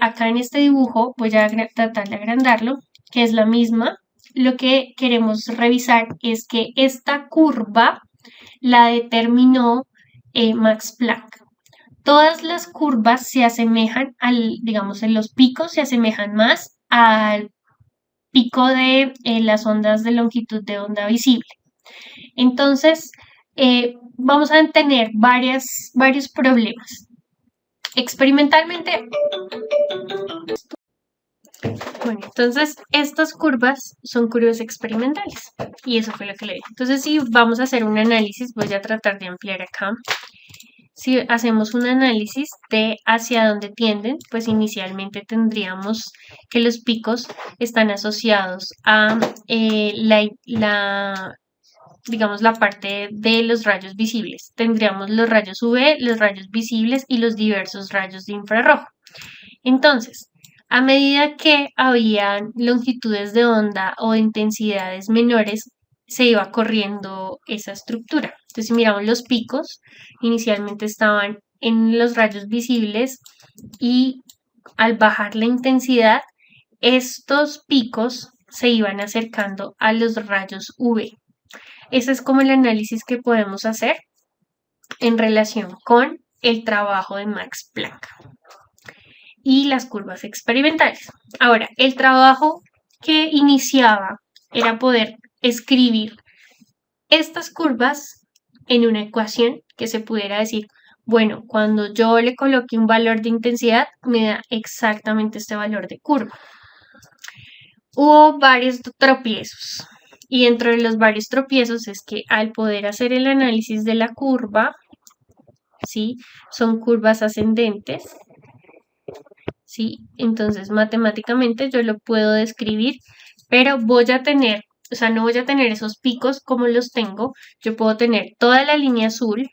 acá en este dibujo voy a tratar de agrandarlo, que es la misma. Lo que queremos revisar es que esta curva la determinó Max Planck. Todas las curvas se asemejan digamos, en los picos se asemejan más al pico de las ondas de longitud de onda visible. Entonces, vamos a tener varios problemas. Experimentalmente, bueno, entonces estas curvas son curvas experimentales y eso fue lo que le dije. Entonces, si vamos a hacer un análisis, voy a tratar de ampliar acá. Si hacemos un análisis de hacia dónde tienden, pues inicialmente tendríamos que los picos están asociados a digamos, la parte de los rayos visibles. Tendríamos los rayos UV, los rayos visibles y los diversos rayos de infrarrojo. Entonces, a medida que había longitudes de onda o intensidades menores, se iba corriendo esa estructura. Entonces, si miramos los picos, inicialmente estaban en los rayos visibles y al bajar la intensidad, estos picos se iban acercando a los rayos UV. Ese es como el análisis que podemos hacer en relación con el trabajo de Max Planck y las curvas experimentales. Ahora, el trabajo que iniciaba era poder escribir estas curvas en una ecuación que se pudiera decir, bueno, cuando yo le coloque un valor de intensidad, me da exactamente este valor de curva. Hubo varios tropiezos. Y dentro de los varios tropiezos es que al poder hacer el análisis de la curva, ¿sí? Son curvas ascendentes, ¿sí? Entonces matemáticamente yo lo puedo describir, pero voy a tener, o sea, no voy a tener esos picos como los tengo. Yo puedo tener toda la línea azul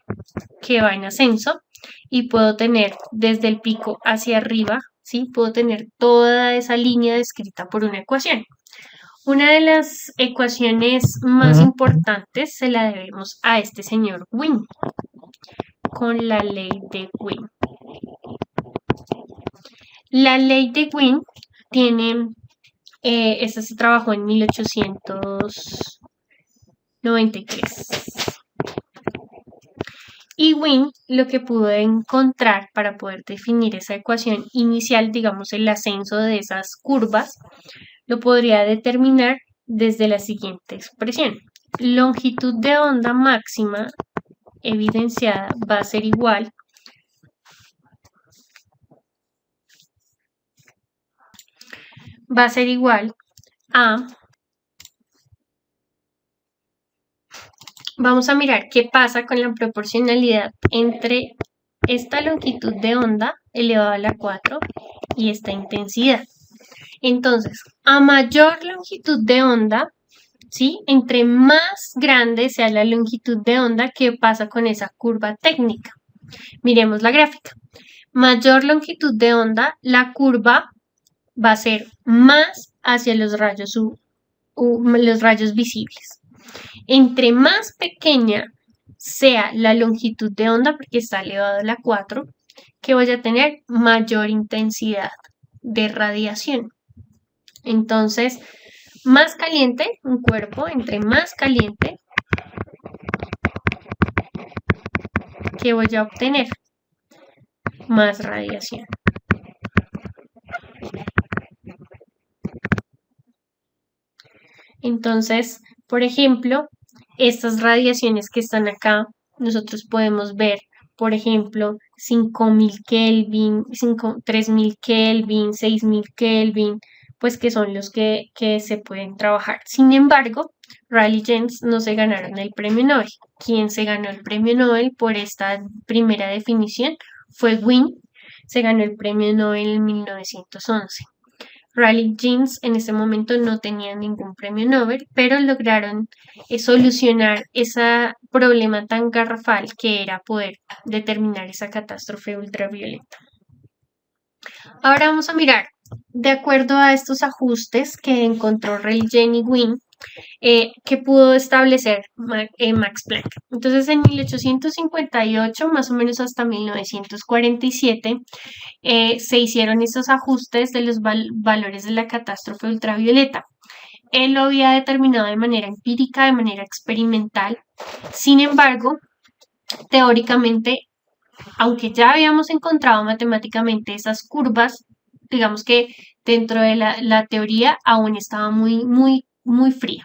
que va en ascenso y puedo tener desde el pico hacia arriba, ¿sí? Puedo tener toda esa línea descrita por una ecuación. Una de las ecuaciones más importantes se la debemos a este señor Wien, con la ley de Wien. La ley de Wien tiene, esta se trabajó en 1893. Y Wien lo que pudo encontrar para poder definir esa ecuación inicial, digamos el ascenso de esas curvas, lo podría determinar desde la siguiente expresión. Longitud de onda máxima evidenciada va a ser igual a... Vamos a mirar qué pasa con la proporcionalidad entre esta longitud de onda elevado a la 4 y esta intensidad. Entonces, a mayor longitud de onda, ¿sí? Entre más grande sea la longitud de onda, ¿qué pasa con esa curva técnica? Miremos la gráfica. Mayor longitud de onda, la curva va a ser más hacia los rayos visibles. Entre más pequeña sea la longitud de onda, porque está elevado a la 4, que voy a tener mayor intensidad de radiación. Entonces, más caliente un cuerpo, entre más caliente, ¿qué voy a obtener? Más radiación. Entonces, por ejemplo, estas radiaciones que están acá, nosotros podemos ver, por ejemplo, 5000 Kelvin, 3000 Kelvin, 6000 Kelvin, pues que son los que se pueden trabajar. Sin embargo, Rayleigh Jeans no se ganaron el premio Nobel. Quien se ganó el premio Nobel por esta primera definición fue Wien. Se ganó el premio Nobel en 1911. Rayleigh Jeans en ese momento no tenía ningún premio Nobel, pero lograron solucionar ese problema tan garrafal que era poder determinar esa catástrofe ultravioleta. Ahora vamos a mirar, de acuerdo a estos ajustes que encontró Rayleigh y Wien, que pudo establecer Max Planck. Entonces, en 1858, más o menos hasta 1947, se hicieron estos ajustes de los valores de la catástrofe ultravioleta. Él lo había determinado de manera empírica, de manera experimental. Sin embargo, teóricamente, aunque ya habíamos encontrado matemáticamente esas curvas, digamos que dentro de la teoría aún estaba muy fría.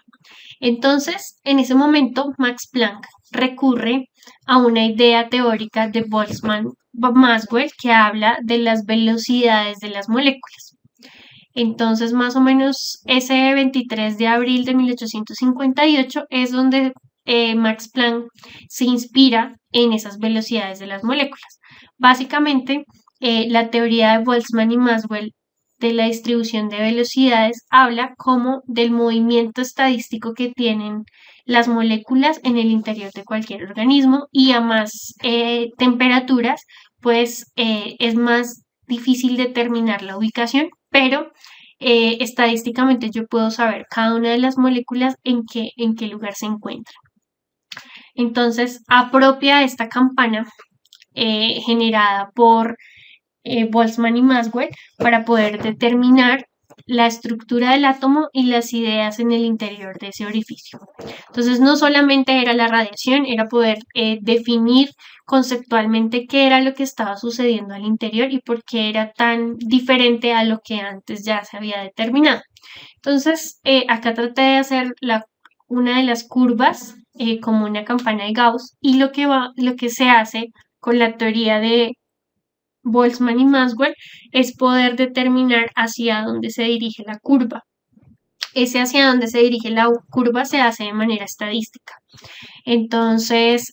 Entonces, en ese momento, Max Planck recurre a una idea teórica de Boltzmann-Maxwell que habla de las velocidades de las moléculas. Entonces, más o menos ese 23 de abril de 1858 es donde Max Planck se inspira en esas velocidades de las moléculas. Básicamente, la teoría de Boltzmann y Maxwell de la distribución de velocidades habla como del movimiento estadístico que tienen las moléculas en el interior de cualquier organismo, y a más temperaturas, pues es más difícil determinar la ubicación, pero estadísticamente yo puedo saber cada una de las moléculas en qué lugar se encuentra. Entonces, apropia esta campana generada por Boltzmann y Maxwell para poder determinar la estructura del átomo y las ideas en el interior de ese orificio. Entonces, no solamente era la radiación, era poder definir conceptualmente qué era lo que estaba sucediendo al interior y por qué era tan diferente a lo que antes ya se había determinado. Entonces, acá traté de hacer una de las curvas como una campana de Gauss, y lo que se hace con la teoría de Boltzmann y Maxwell es poder determinar hacia dónde se dirige la curva. Ese hacia dónde se dirige la curva se hace de manera estadística. Entonces,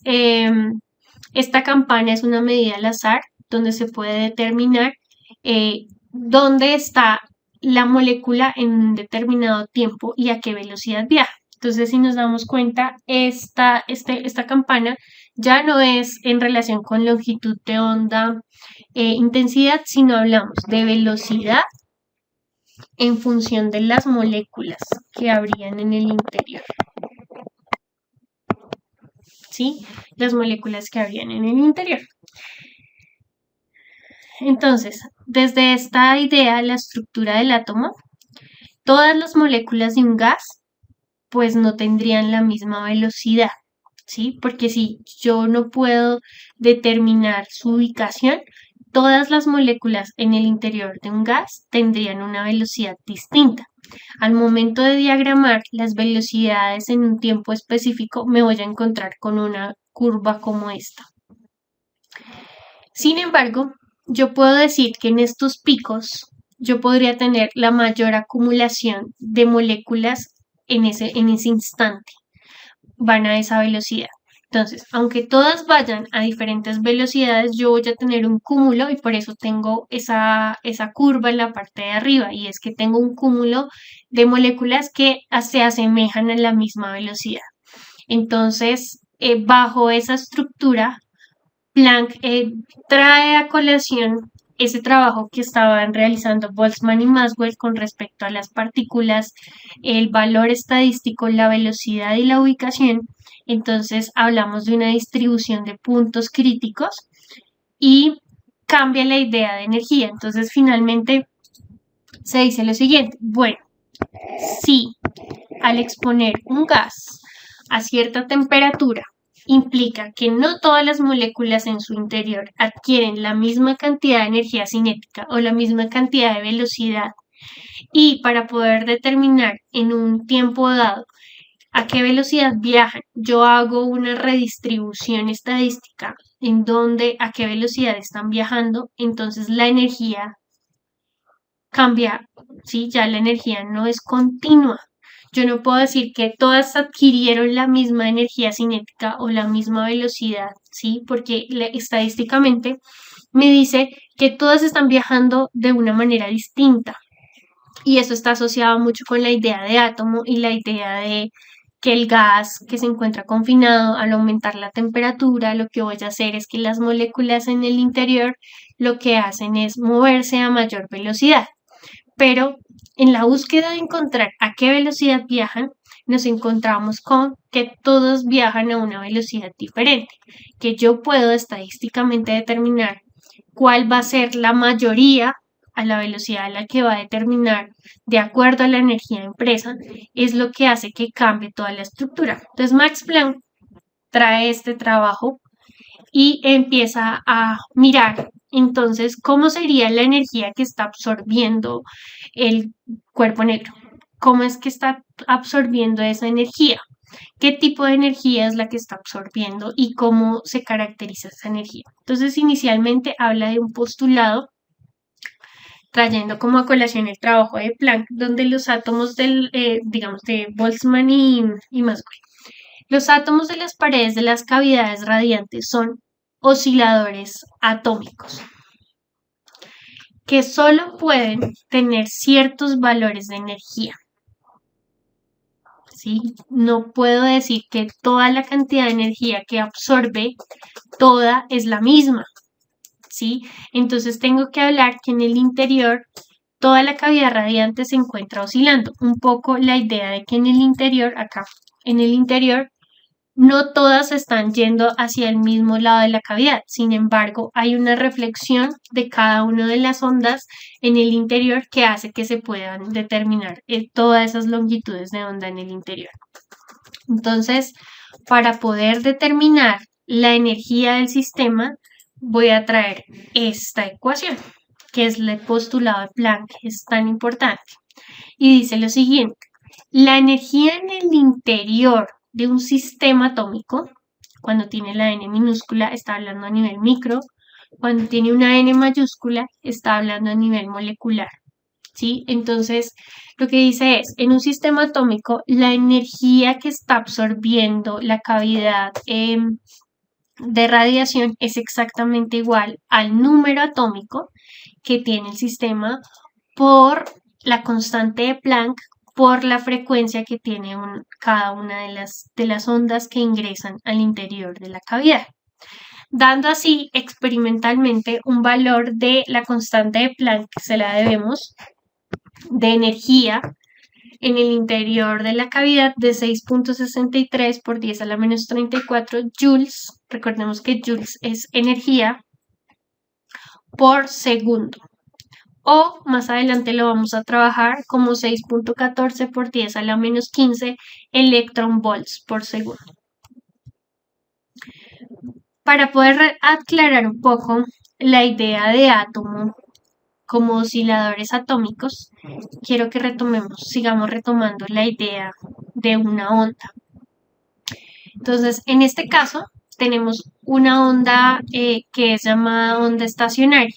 esta campana es una medida al azar donde se puede determinar dónde está la molécula en un determinado tiempo y a qué velocidad viaja. Entonces, si nos damos cuenta, esta campana ya no es en relación con longitud de onda, intensidad, sino hablamos de velocidad en función de las moléculas que habrían en el interior. ¿Sí? Las moléculas que habrían en el interior. Entonces, desde esta idea, la estructura del átomo, todas las moléculas de un gas, pues no tendrían la misma velocidad, ¿sí? Porque si yo no puedo determinar su ubicación, todas las moléculas en el interior de un gas tendrían una velocidad distinta. Al momento de diagramar las velocidades en un tiempo específico, me voy a encontrar con una curva como esta. Sin embargo, yo puedo decir que en estos picos yo podría tener la mayor acumulación de moléculas en ese instante. Van a esa velocidad. Entonces, aunque todas vayan a diferentes velocidades, yo voy a tener un cúmulo, y por eso tengo esa curva en la parte de arriba, y es que tengo un cúmulo de moléculas que se asemejan a la misma velocidad. Entonces, bajo esa estructura, Planck trae a colación ese trabajo que estaban realizando Boltzmann y Maxwell con respecto a las partículas, el valor estadístico, la velocidad y la ubicación. Entonces hablamos de una distribución de puntos críticos y cambia la idea de energía. Entonces finalmente se dice lo siguiente: bueno, si al exponer un gas a cierta temperatura implica que no todas las moléculas en su interior adquieren la misma cantidad de energía cinética o la misma cantidad de velocidad Y para poder determinar en un tiempo dado a qué velocidad viajan, yo hago una redistribución estadística en donde a qué velocidad están viajando, entonces la energía cambia, ¿sí? Ya la energía no es continua. Yo no puedo decir que todas adquirieron la misma energía cinética o la misma velocidad, ¿sí? Porque estadísticamente me dice que todas están viajando de una manera distinta. Y eso está asociado mucho con la idea de átomo y la idea de que el gas que se encuentra confinado, al aumentar la temperatura, lo que voy a hacer es que las moléculas en el interior lo que hacen es moverse a mayor velocidad. Pero en la búsqueda de encontrar a qué velocidad viajan, nos encontramos con que todos viajan a una velocidad diferente, que yo puedo estadísticamente determinar cuál va a ser la mayoría a la velocidad a la que va a determinar de acuerdo a la energía impresa, es lo que hace que cambie toda la estructura. Entonces Max Planck trae este trabajo y empieza a mirar entonces cómo sería la energía que está absorbiendo el cuerpo negro, cómo es que está absorbiendo esa energía, qué tipo de energía es la que está absorbiendo y cómo se caracteriza esa energía. Entonces inicialmente habla de un postulado trayendo como a colación el trabajo de Planck, donde los átomos digamos, de Boltzmann y Maxwell, los átomos de las paredes de las cavidades radiantes son osciladores atómicos que solo pueden tener ciertos valores de energía. ¿Sí? No puedo decir que toda la cantidad de energía que absorbe, toda es la misma. ¿Sí? Entonces tengo que hablar que en el interior toda la cavidad radiante se encuentra oscilando. Un poco la idea de que en el interior, acá, en el interior, no todas están yendo hacia el mismo lado de la cavidad. Sin embargo, hay una reflexión de cada una de las ondas en el interior que hace que se puedan determinar todas esas longitudes de onda en el interior. Entonces, para poder determinar la energía del sistema, voy a traer esta ecuación, que es el postulado de Planck, que es tan importante. Y dice lo siguiente: la energía en el interior de un sistema atómico, cuando tiene la n minúscula, está hablando a nivel micro, cuando tiene una n mayúscula, está hablando a nivel molecular. ¿Sí? Entonces, lo que dice es, en un sistema atómico, la energía que está absorbiendo la cavidad de radiación es exactamente igual al número atómico que tiene el sistema por la constante de Planck por la frecuencia que tiene cada una de las ondas que ingresan al interior de la cavidad, dando así experimentalmente un valor de la constante de Planck, que se la debemos, de energía en el interior de la cavidad de 6.63 por 10 a la menos 34 joules. Recordemos que joules es energía por segundo. O más adelante lo vamos a trabajar como 6.14 por 10 a la menos 15 electron volts por segundo. Para poder aclarar un poco la idea de átomo como osciladores atómicos, quiero que sigamos retomando la idea de una onda. Entonces, en este caso, tenemos una onda que es llamada onda estacionaria.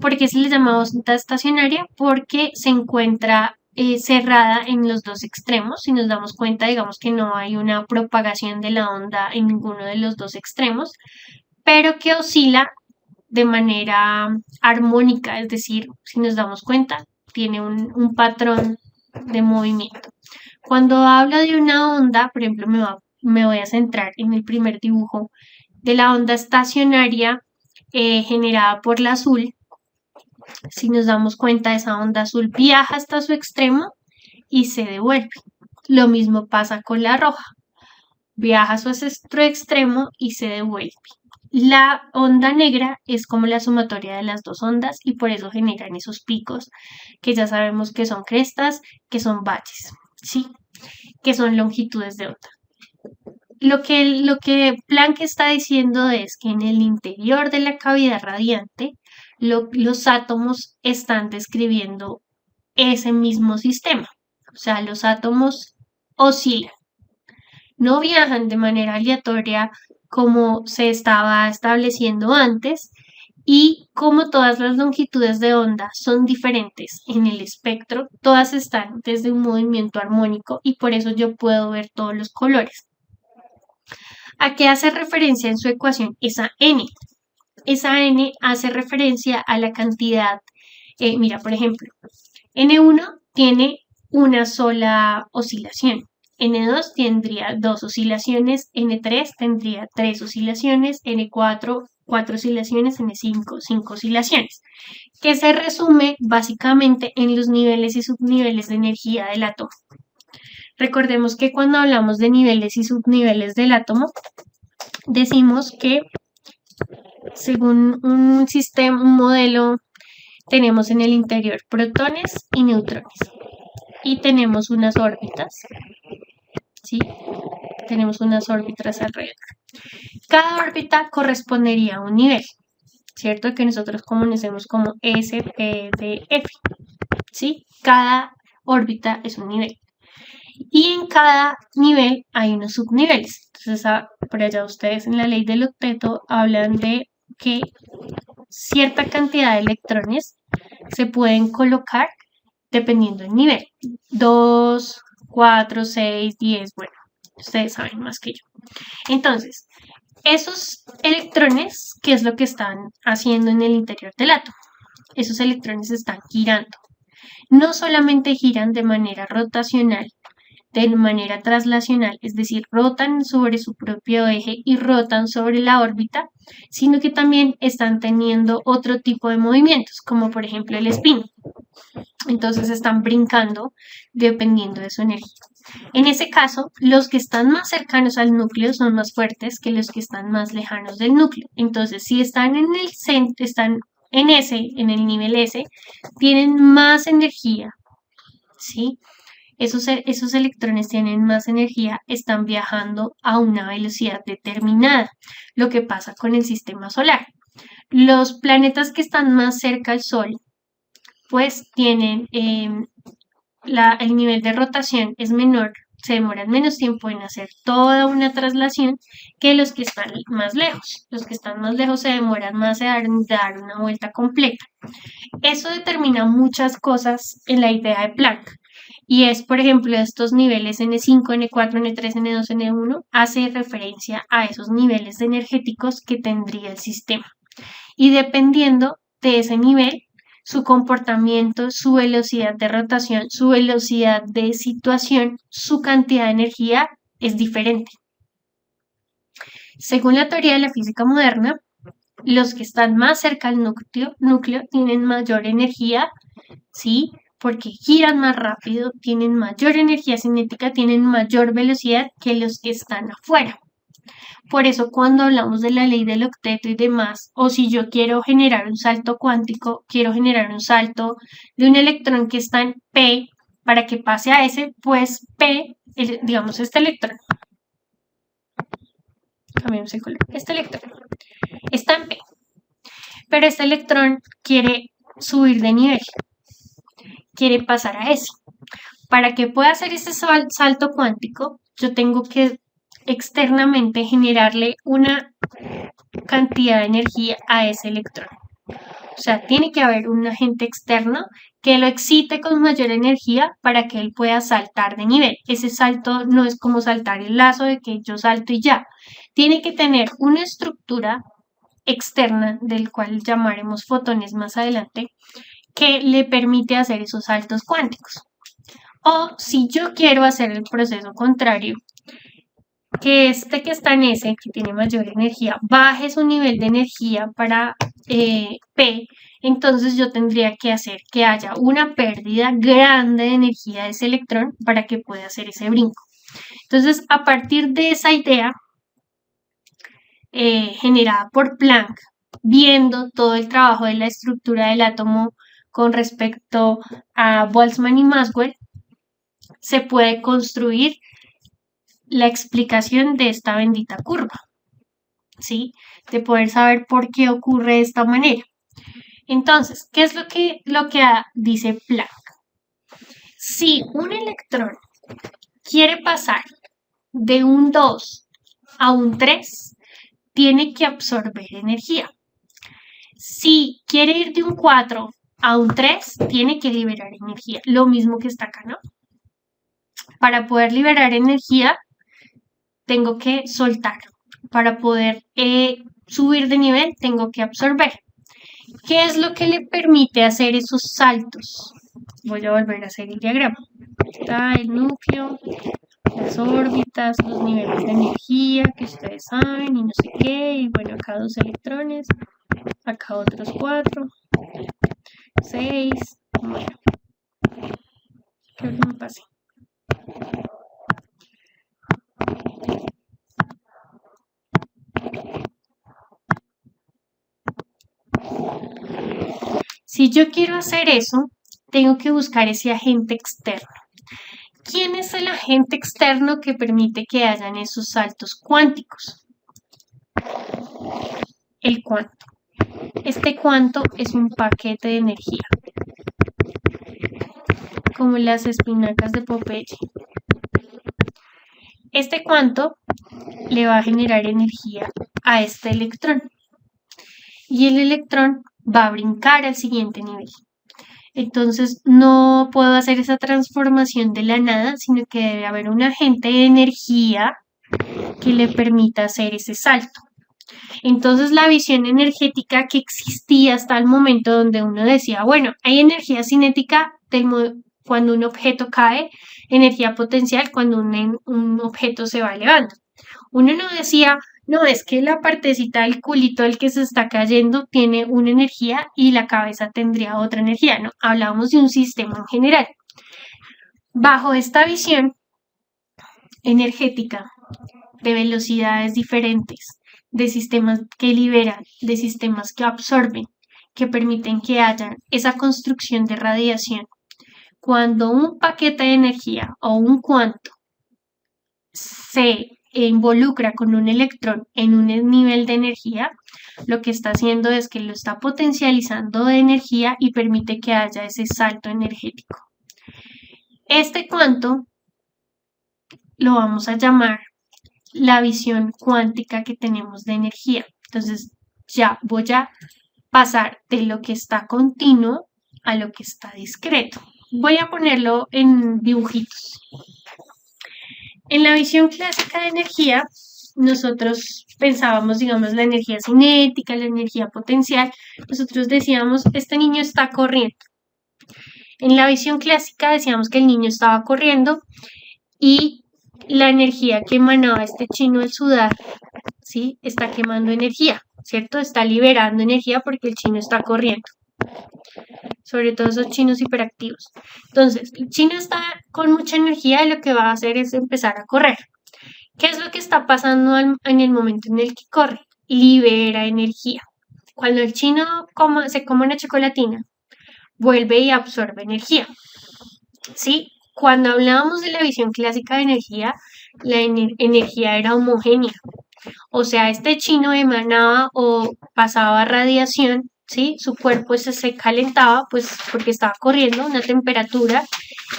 ¿Por qué se le llama onda estacionaria? Porque se encuentra cerrada en los dos extremos. Si nos damos cuenta, digamos que no hay una propagación de la onda en ninguno de los dos extremos, pero que oscila de manera armónica, es decir, si nos damos cuenta, tiene un patrón de movimiento. Cuando hablo de una onda, por ejemplo, me voy a centrar en el primer dibujo de la onda estacionaria generada por la azul. Si nos damos cuenta, esa onda azul viaja hasta su extremo y se devuelve. Lo mismo pasa con la roja. Viaja a su otro extremo y se devuelve. La onda negra es como la sumatoria de las dos ondas y por eso generan esos picos que ya sabemos que son crestas, que son valles, ¿sí? Que son longitudes de onda. Lo que Planck está diciendo es que en el interior de la cavidad radiante los átomos están describiendo ese mismo sistema. O sea, los átomos oscilan, no viajan de manera aleatoria como se estaba estableciendo antes, y como todas las longitudes de onda son diferentes en el espectro, todas están desde un movimiento armónico y por eso yo puedo ver todos los colores. ¿A qué hace referencia en su ecuación esa n? Esa n hace referencia a la cantidad, mira, por ejemplo, N1 tiene una sola oscilación, N2 tendría 2 oscilaciones, N3 tendría 3 oscilaciones, N4 4 oscilaciones, N5 5 oscilaciones, que se resume básicamente en los niveles y subniveles de energía del átomo. Recordemos que cuando hablamos de niveles y subniveles del átomo, decimos que según un sistema, un modelo, tenemos en el interior protones y neutrones. Y tenemos unas órbitas, ¿sí? Tenemos unas órbitas alrededor. Cada órbita correspondería a un nivel, ¿cierto? Que nosotros conocemos como S, P, D, F, ¿sí? Cada órbita es un nivel. Y en cada nivel hay unos subniveles. Entonces, por allá ustedes en la ley del octeto hablan de que cierta cantidad de electrones se pueden colocar dependiendo del nivel. 2, 4, 6, 10, bueno, ustedes saben más que yo. Entonces, esos electrones, ¿qué es lo que están haciendo en el interior del átomo? Esos electrones están girando. No solamente giran de manera rotacional, de manera traslacional, es decir, rotan sobre su propio eje y rotan sobre la órbita, sino que también están teniendo otro tipo de movimientos, como por ejemplo el spin. Entonces están brincando dependiendo de su energía. En ese caso, los que están más cercanos al núcleo son más fuertes que los que están más lejanos del núcleo. Entonces, si están en el centro, están en el nivel S, tienen más energía, ¿sí? Esos electrones tienen más energía, están viajando a una velocidad determinada, lo que pasa con el sistema solar. Los planetas que están más cerca al Sol, pues tienen el nivel de rotación es menor, se demoran menos tiempo en hacer toda una traslación que los que están más lejos. Los que están más lejos se demoran más en dar una vuelta completa. Eso determina muchas cosas en la idea de Planck. Y es, por ejemplo, estos niveles N5, N4, N3, N2, N1, hace referencia a esos niveles energéticos que tendría el sistema. Y dependiendo de ese nivel, su comportamiento, su velocidad de rotación, su velocidad de situación, su cantidad de energía es diferente. Según la teoría de la física moderna, los que están más cerca al núcleo tienen mayor energía, ¿sí? Porque giran más rápido, tienen mayor energía cinética, tienen mayor velocidad que los que están afuera. Por eso cuando hablamos de la ley del octeto y demás, o si yo quiero generar un salto cuántico, quiero generar un salto de un electrón que está en P para que pase a S, pues P, digamos este electrón, cambiamos el color, este electrón está en P, pero este electrón quiere subir de nivel, quiere pasar a S. Para que pueda hacer ese salto cuántico, yo tengo que externamente generarle una cantidad de energía a ese electrón. O sea, tiene que haber un agente externo que lo excite con mayor energía para que él pueda saltar de nivel. Ese salto no es como saltar el lazo de que yo salto y ya. Tiene que tener una estructura externa, del cual llamaremos fotones más adelante, que le permite hacer esos saltos cuánticos. O si yo quiero hacer el proceso contrario, que este que está en S, que tiene mayor energía, baje su nivel de energía para P, entonces yo tendría que hacer que haya una pérdida grande de energía de ese electrón para que pueda hacer ese brinco. Entonces, a partir de esa idea generada por Planck, viendo todo el trabajo de la estructura del átomo con respecto a Boltzmann y Maxwell, se puede construir la explicación de esta bendita curva, ¿sí? De poder saber por qué ocurre de esta manera. Entonces, ¿qué es lo que dice Planck? Si un electrón quiere pasar de un 2 a un 3, tiene que absorber energía. Si quiere ir de un 4 a un 3, tiene que liberar energía. Lo mismo que está acá, ¿no? Para poder liberar energía, tengo que soltar. Para poder subir de nivel, tengo que absorber. ¿Qué es lo que le permite hacer esos saltos? Voy a volver a hacer el diagrama. Está el núcleo, las órbitas, los niveles de energía que ustedes saben y no sé qué. Y bueno, acá 2 electrones, acá otros 4, 6. Bueno, creo que me pasé. Si yo quiero hacer eso, tengo que buscar ese agente externo. ¿Quién es el agente externo que permite que hayan esos saltos cuánticos? El cuanto. Este cuanto es un paquete de energía, como las espinacas de Popeye. Este cuanto le va a generar energía a este electrón y el electrón va a brincar al siguiente nivel. Entonces no puedo hacer esa transformación de la nada, sino que debe haber un agente de energía que le permita hacer ese salto. Entonces la visión energética que existía hasta el momento donde uno decía, bueno, hay energía cinética cuando un objeto cae, energía potencial cuando un objeto se va elevando. Uno no decía, no, es que la partecita del culito del que se está cayendo tiene una energía y la cabeza tendría otra energía, no, hablábamos de un sistema en general. Bajo esta visión energética de velocidades diferentes, de sistemas que liberan, de sistemas que absorben, que permiten que haya esa construcción de radiación. Cuando un paquete de energía o un cuanto se involucra con un electrón en un nivel de energía, lo que está haciendo es que lo está potencializando de energía y permite que haya ese salto energético. Este cuanto lo vamos a llamar la visión cuántica que tenemos de energía. Entonces ya voy a pasar de lo que está continuo a lo que está discreto. Voy a ponerlo en dibujitos. En la visión clásica de energía, nosotros pensábamos, digamos, la energía cinética, la energía potencial. Nosotros decíamos, este niño está corriendo. En la visión clásica decíamos que el niño estaba corriendo y la energía que emanaba este chino al sudar, ¿sí? Está quemando energía, ¿cierto? Está liberando energía porque el chino está corriendo. Sobre todo esos chinos hiperactivos. Entonces, el chino está con mucha energía y lo que va a hacer es empezar a correr. ¿Qué es lo que está pasando en el momento en el que corre? Libera energía. Cuando el chino se come una chocolatina, vuelve y absorbe energía. ¿Sí? Cuando hablábamos de la visión clásica de energía, la energía era homogénea. O sea, este chino emanaba o pasaba radiación, ¿sí? Su cuerpo se calentaba, pues porque estaba corriendo a una temperatura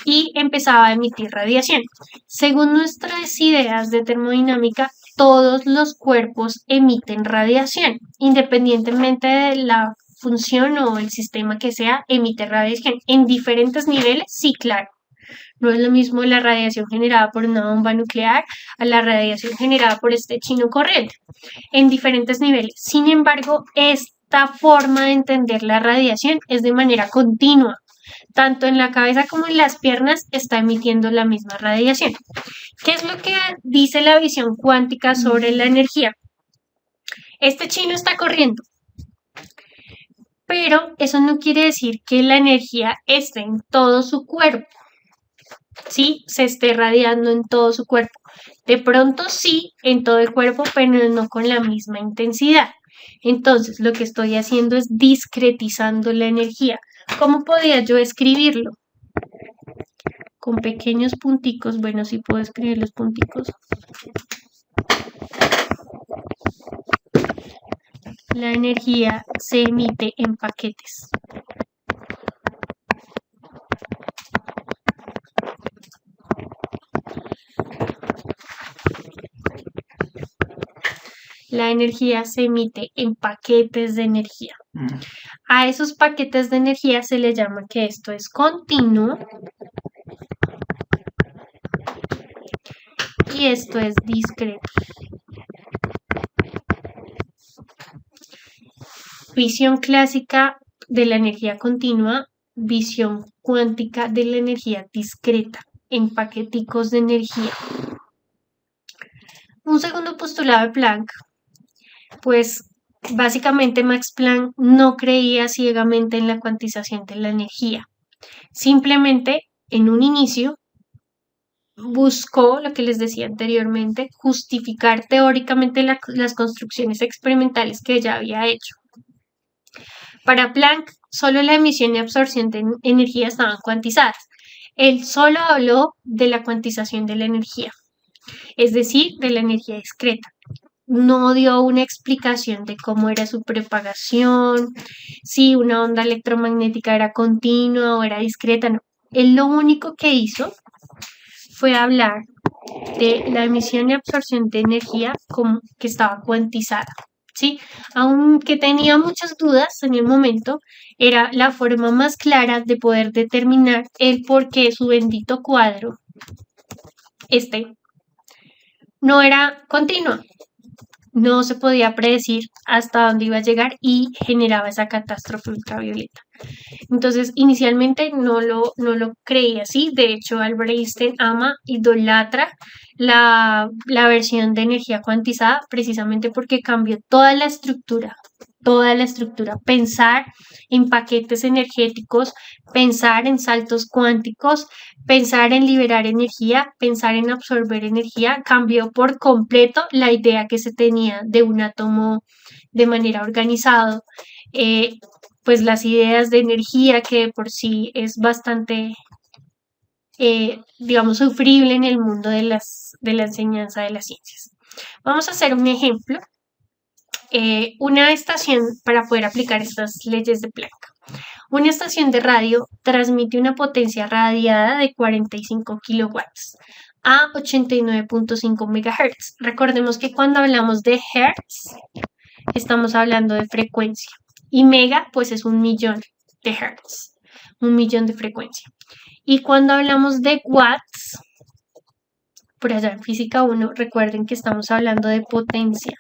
y empezaba a emitir radiación. Según nuestras ideas de termodinámica, todos los cuerpos emiten radiación, independientemente de la función o el sistema que sea, emite radiación. En diferentes niveles, sí, claro. No es lo mismo la radiación generada por una bomba nuclear a la radiación generada por este chino corriente, en diferentes niveles. Sin embargo, esta forma de entender la radiación es de manera continua. Tanto en la cabeza como en las piernas está emitiendo la misma radiación. ¿Qué es lo que dice la visión cuántica sobre la energía? Este chino está corriendo, pero eso no quiere decir que la energía esté en todo su cuerpo. Sí, se esté radiando en todo su cuerpo. De pronto sí, en todo el cuerpo, pero no con la misma intensidad. Entonces, lo que estoy haciendo es discretizando la energía. ¿Cómo podría yo escribirlo? Con pequeños punticos. Bueno, sí puedo escribir los punticos. La energía se emite en paquetes. La energía se emite en paquetes de energía. A esos paquetes de energía se le llama que esto es continuo y esto es discreto. Visión clásica de la energía continua, visión cuántica de la energía discreta en paqueticos de energía. Un segundo postulado de Planck, pues básicamente Max Planck no creía ciegamente en la cuantización de la energía. Simplemente, en un inicio, buscó, lo que les decía anteriormente, justificar teóricamente las construcciones experimentales que ya había hecho. Para Planck, solo la emisión y absorción de energía estaban cuantizadas. Él solo habló de la cuantización de la energía, es decir, de la energía discreta. No dio una explicación de cómo era su propagación, si una onda electromagnética era continua o era discreta, no. Él lo único que hizo fue hablar de la emisión y absorción de energía como que estaba cuantizada, ¿sí? Aunque tenía muchas dudas en el momento, era la forma más clara de poder determinar el por qué su bendito cuadro, no era continuo. No se podía predecir hasta dónde iba a llegar y generaba esa catástrofe ultravioleta. Entonces, inicialmente no lo creía así. De hecho, Albert Einstein idolatra la versión de energía cuantizada precisamente porque cambió toda la estructura. Pensar en paquetes energéticos, pensar en saltos cuánticos, pensar en liberar energía, pensar en absorber energía, cambió por completo la idea que se tenía de un átomo de manera organizada. Pues las ideas de energía que por sí es bastante, digamos, sufrible en el mundo de la enseñanza de las ciencias. Vamos a hacer un ejemplo. Una estación para poder aplicar estas leyes de Planck. Una estación de radio transmite una potencia radiada de 45 kilowatts a 89.5 MHz. Recordemos que cuando hablamos de hertz, estamos hablando de frecuencia. Y mega, pues es 1.000.000 de hertz, 1.000.000 de frecuencia. Y cuando hablamos de watts, por allá en física 1, recuerden que estamos hablando de potencia.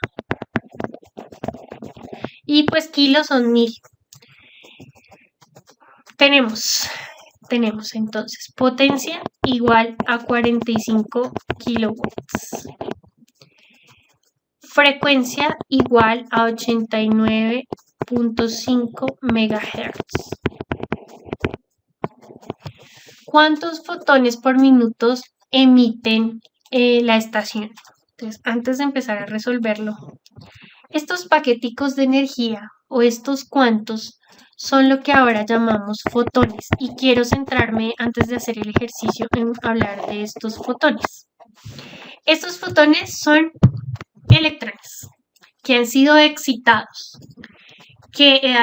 Y pues kilos son 1000. Tenemos entonces potencia igual a 45 kilowatts. Frecuencia igual a 89.5 megahertz. ¿Cuántos fotones por minuto emiten la estación? Entonces, antes de empezar a resolverlo, estos paqueticos de energía o estos cuantos son lo que ahora llamamos fotones y quiero centrarme antes de hacer el ejercicio en hablar de estos fotones. Estos fotones son electrones que han sido excitados, que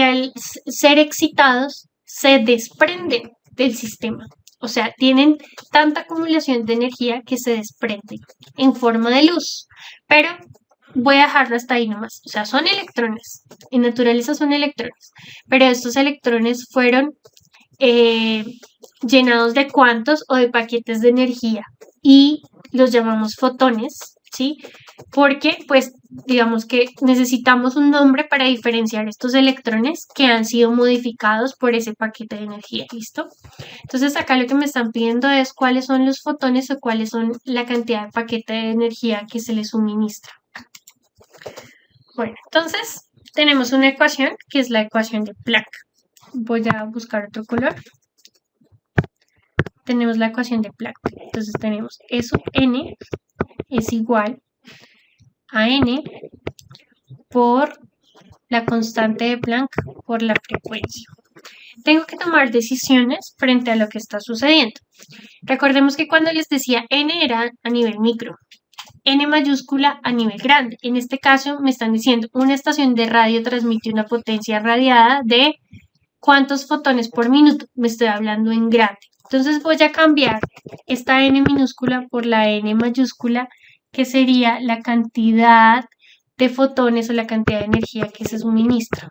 al ser excitados se desprenden del sistema. O sea, tienen tanta acumulación de energía que se desprenden en forma de luz. Pero voy a dejarlo hasta ahí nomás. O sea, son electrones. En naturaleza son electrones. Pero estos electrones fueron llenados de cuantos o de paquetes de energía. Y los llamamos fotones, ¿sí? Porque, pues, digamos que necesitamos un nombre para diferenciar estos electrones que han sido modificados por ese paquete de energía, ¿listo? Entonces, acá lo que me están pidiendo es cuáles son los fotones o cuáles son la cantidad de paquete de energía que se les suministra. Bueno, entonces, tenemos una ecuación que es la ecuación de Planck. Voy a buscar otro color. Tenemos la ecuación de Planck. Entonces, tenemos E sub n es igual a n por la constante de Planck por la frecuencia. Tengo que tomar decisiones frente a lo que está sucediendo. Recordemos que cuando les decía n era a nivel micro, n mayúscula a nivel grande. En este caso me están diciendo una estación de radio transmite una potencia radiada de ¿cuántos fotones por minuto? Me estoy hablando en grande. Entonces voy a cambiar esta n minúscula por la n mayúscula, que sería la cantidad de fotones o la cantidad de energía que se suministra.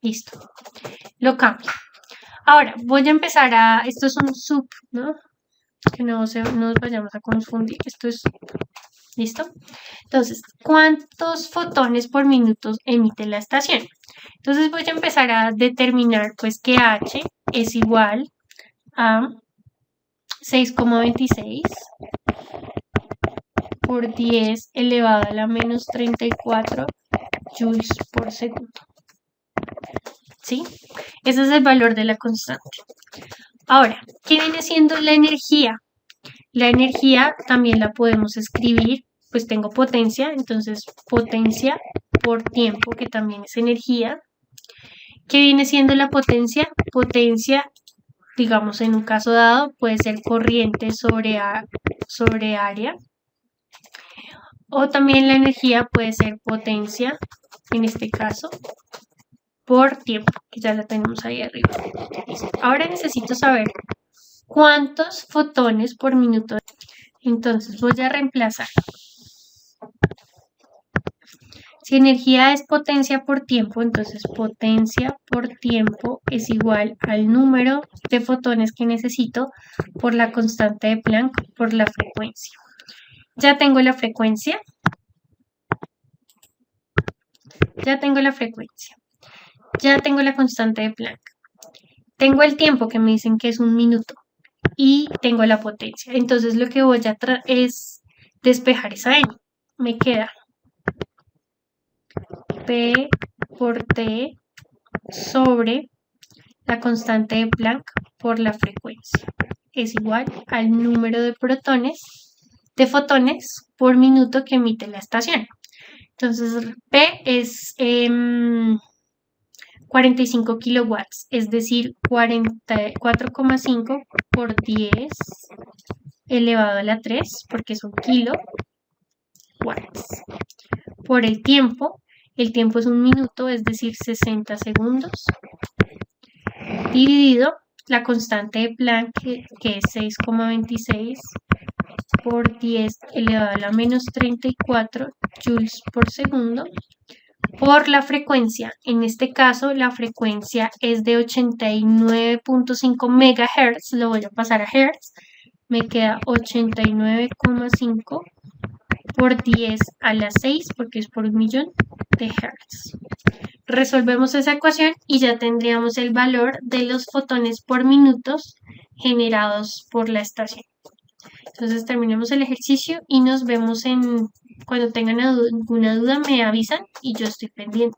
Listo. Lo cambio. Ahora, voy a empezar esto es un sub, ¿no? Que no nos vayamos a confundir. Esto es, ¿listo? Entonces, ¿cuántos fotones por minuto emite la estación? Entonces voy a empezar a determinar pues que H es igual a 6,26 por 10 elevado a la menos 34 joules por segundo. ¿Sí? Ese es el valor de la constante. Ahora, ¿qué viene siendo la energía? La energía también la podemos escribir, pues tengo potencia, entonces potencia por tiempo, que también es energía. ¿Qué viene siendo la potencia? Potencia, digamos en un caso dado, puede ser corriente sobre área. O también la energía puede ser potencia, en este caso, por tiempo, que ya la tenemos ahí arriba. Ahora necesito saber cuántos fotones por minuto. Entonces voy a reemplazar. Si energía es potencia por tiempo, entonces potencia por tiempo es igual al número de fotones que necesito por la constante de Planck por la frecuencia. Ya tengo la frecuencia. Ya tengo la frecuencia. Ya tengo la constante de Planck. Tengo el tiempo que me dicen que es un minuto. Y tengo la potencia. Entonces lo que voy a es despejar esa n. Me queda P por T sobre la constante de Planck por la frecuencia. Es igual al número de fotones por minuto que emite la estación. Entonces P es 45 kilowatts, es decir, 44,5 por 10 elevado a la 3, porque son kilowatts. Por el tiempo es un minuto, es decir, 60 segundos, dividido la constante de Planck, que es 6,26 por 10 elevado a la menos 34 joules por segundo, por la frecuencia. En este caso, la frecuencia es de 89.5 MHz, lo voy a pasar a Hertz, me queda 89,5 por 10 a la 6, porque es por 1.000.000 de Hertz. Resolvemos esa ecuación y ya tendríamos el valor de los fotones por minutos generados por la estación. Entonces terminamos el ejercicio y nos vemos cuando tengan alguna duda me avisan y yo estoy pendiente.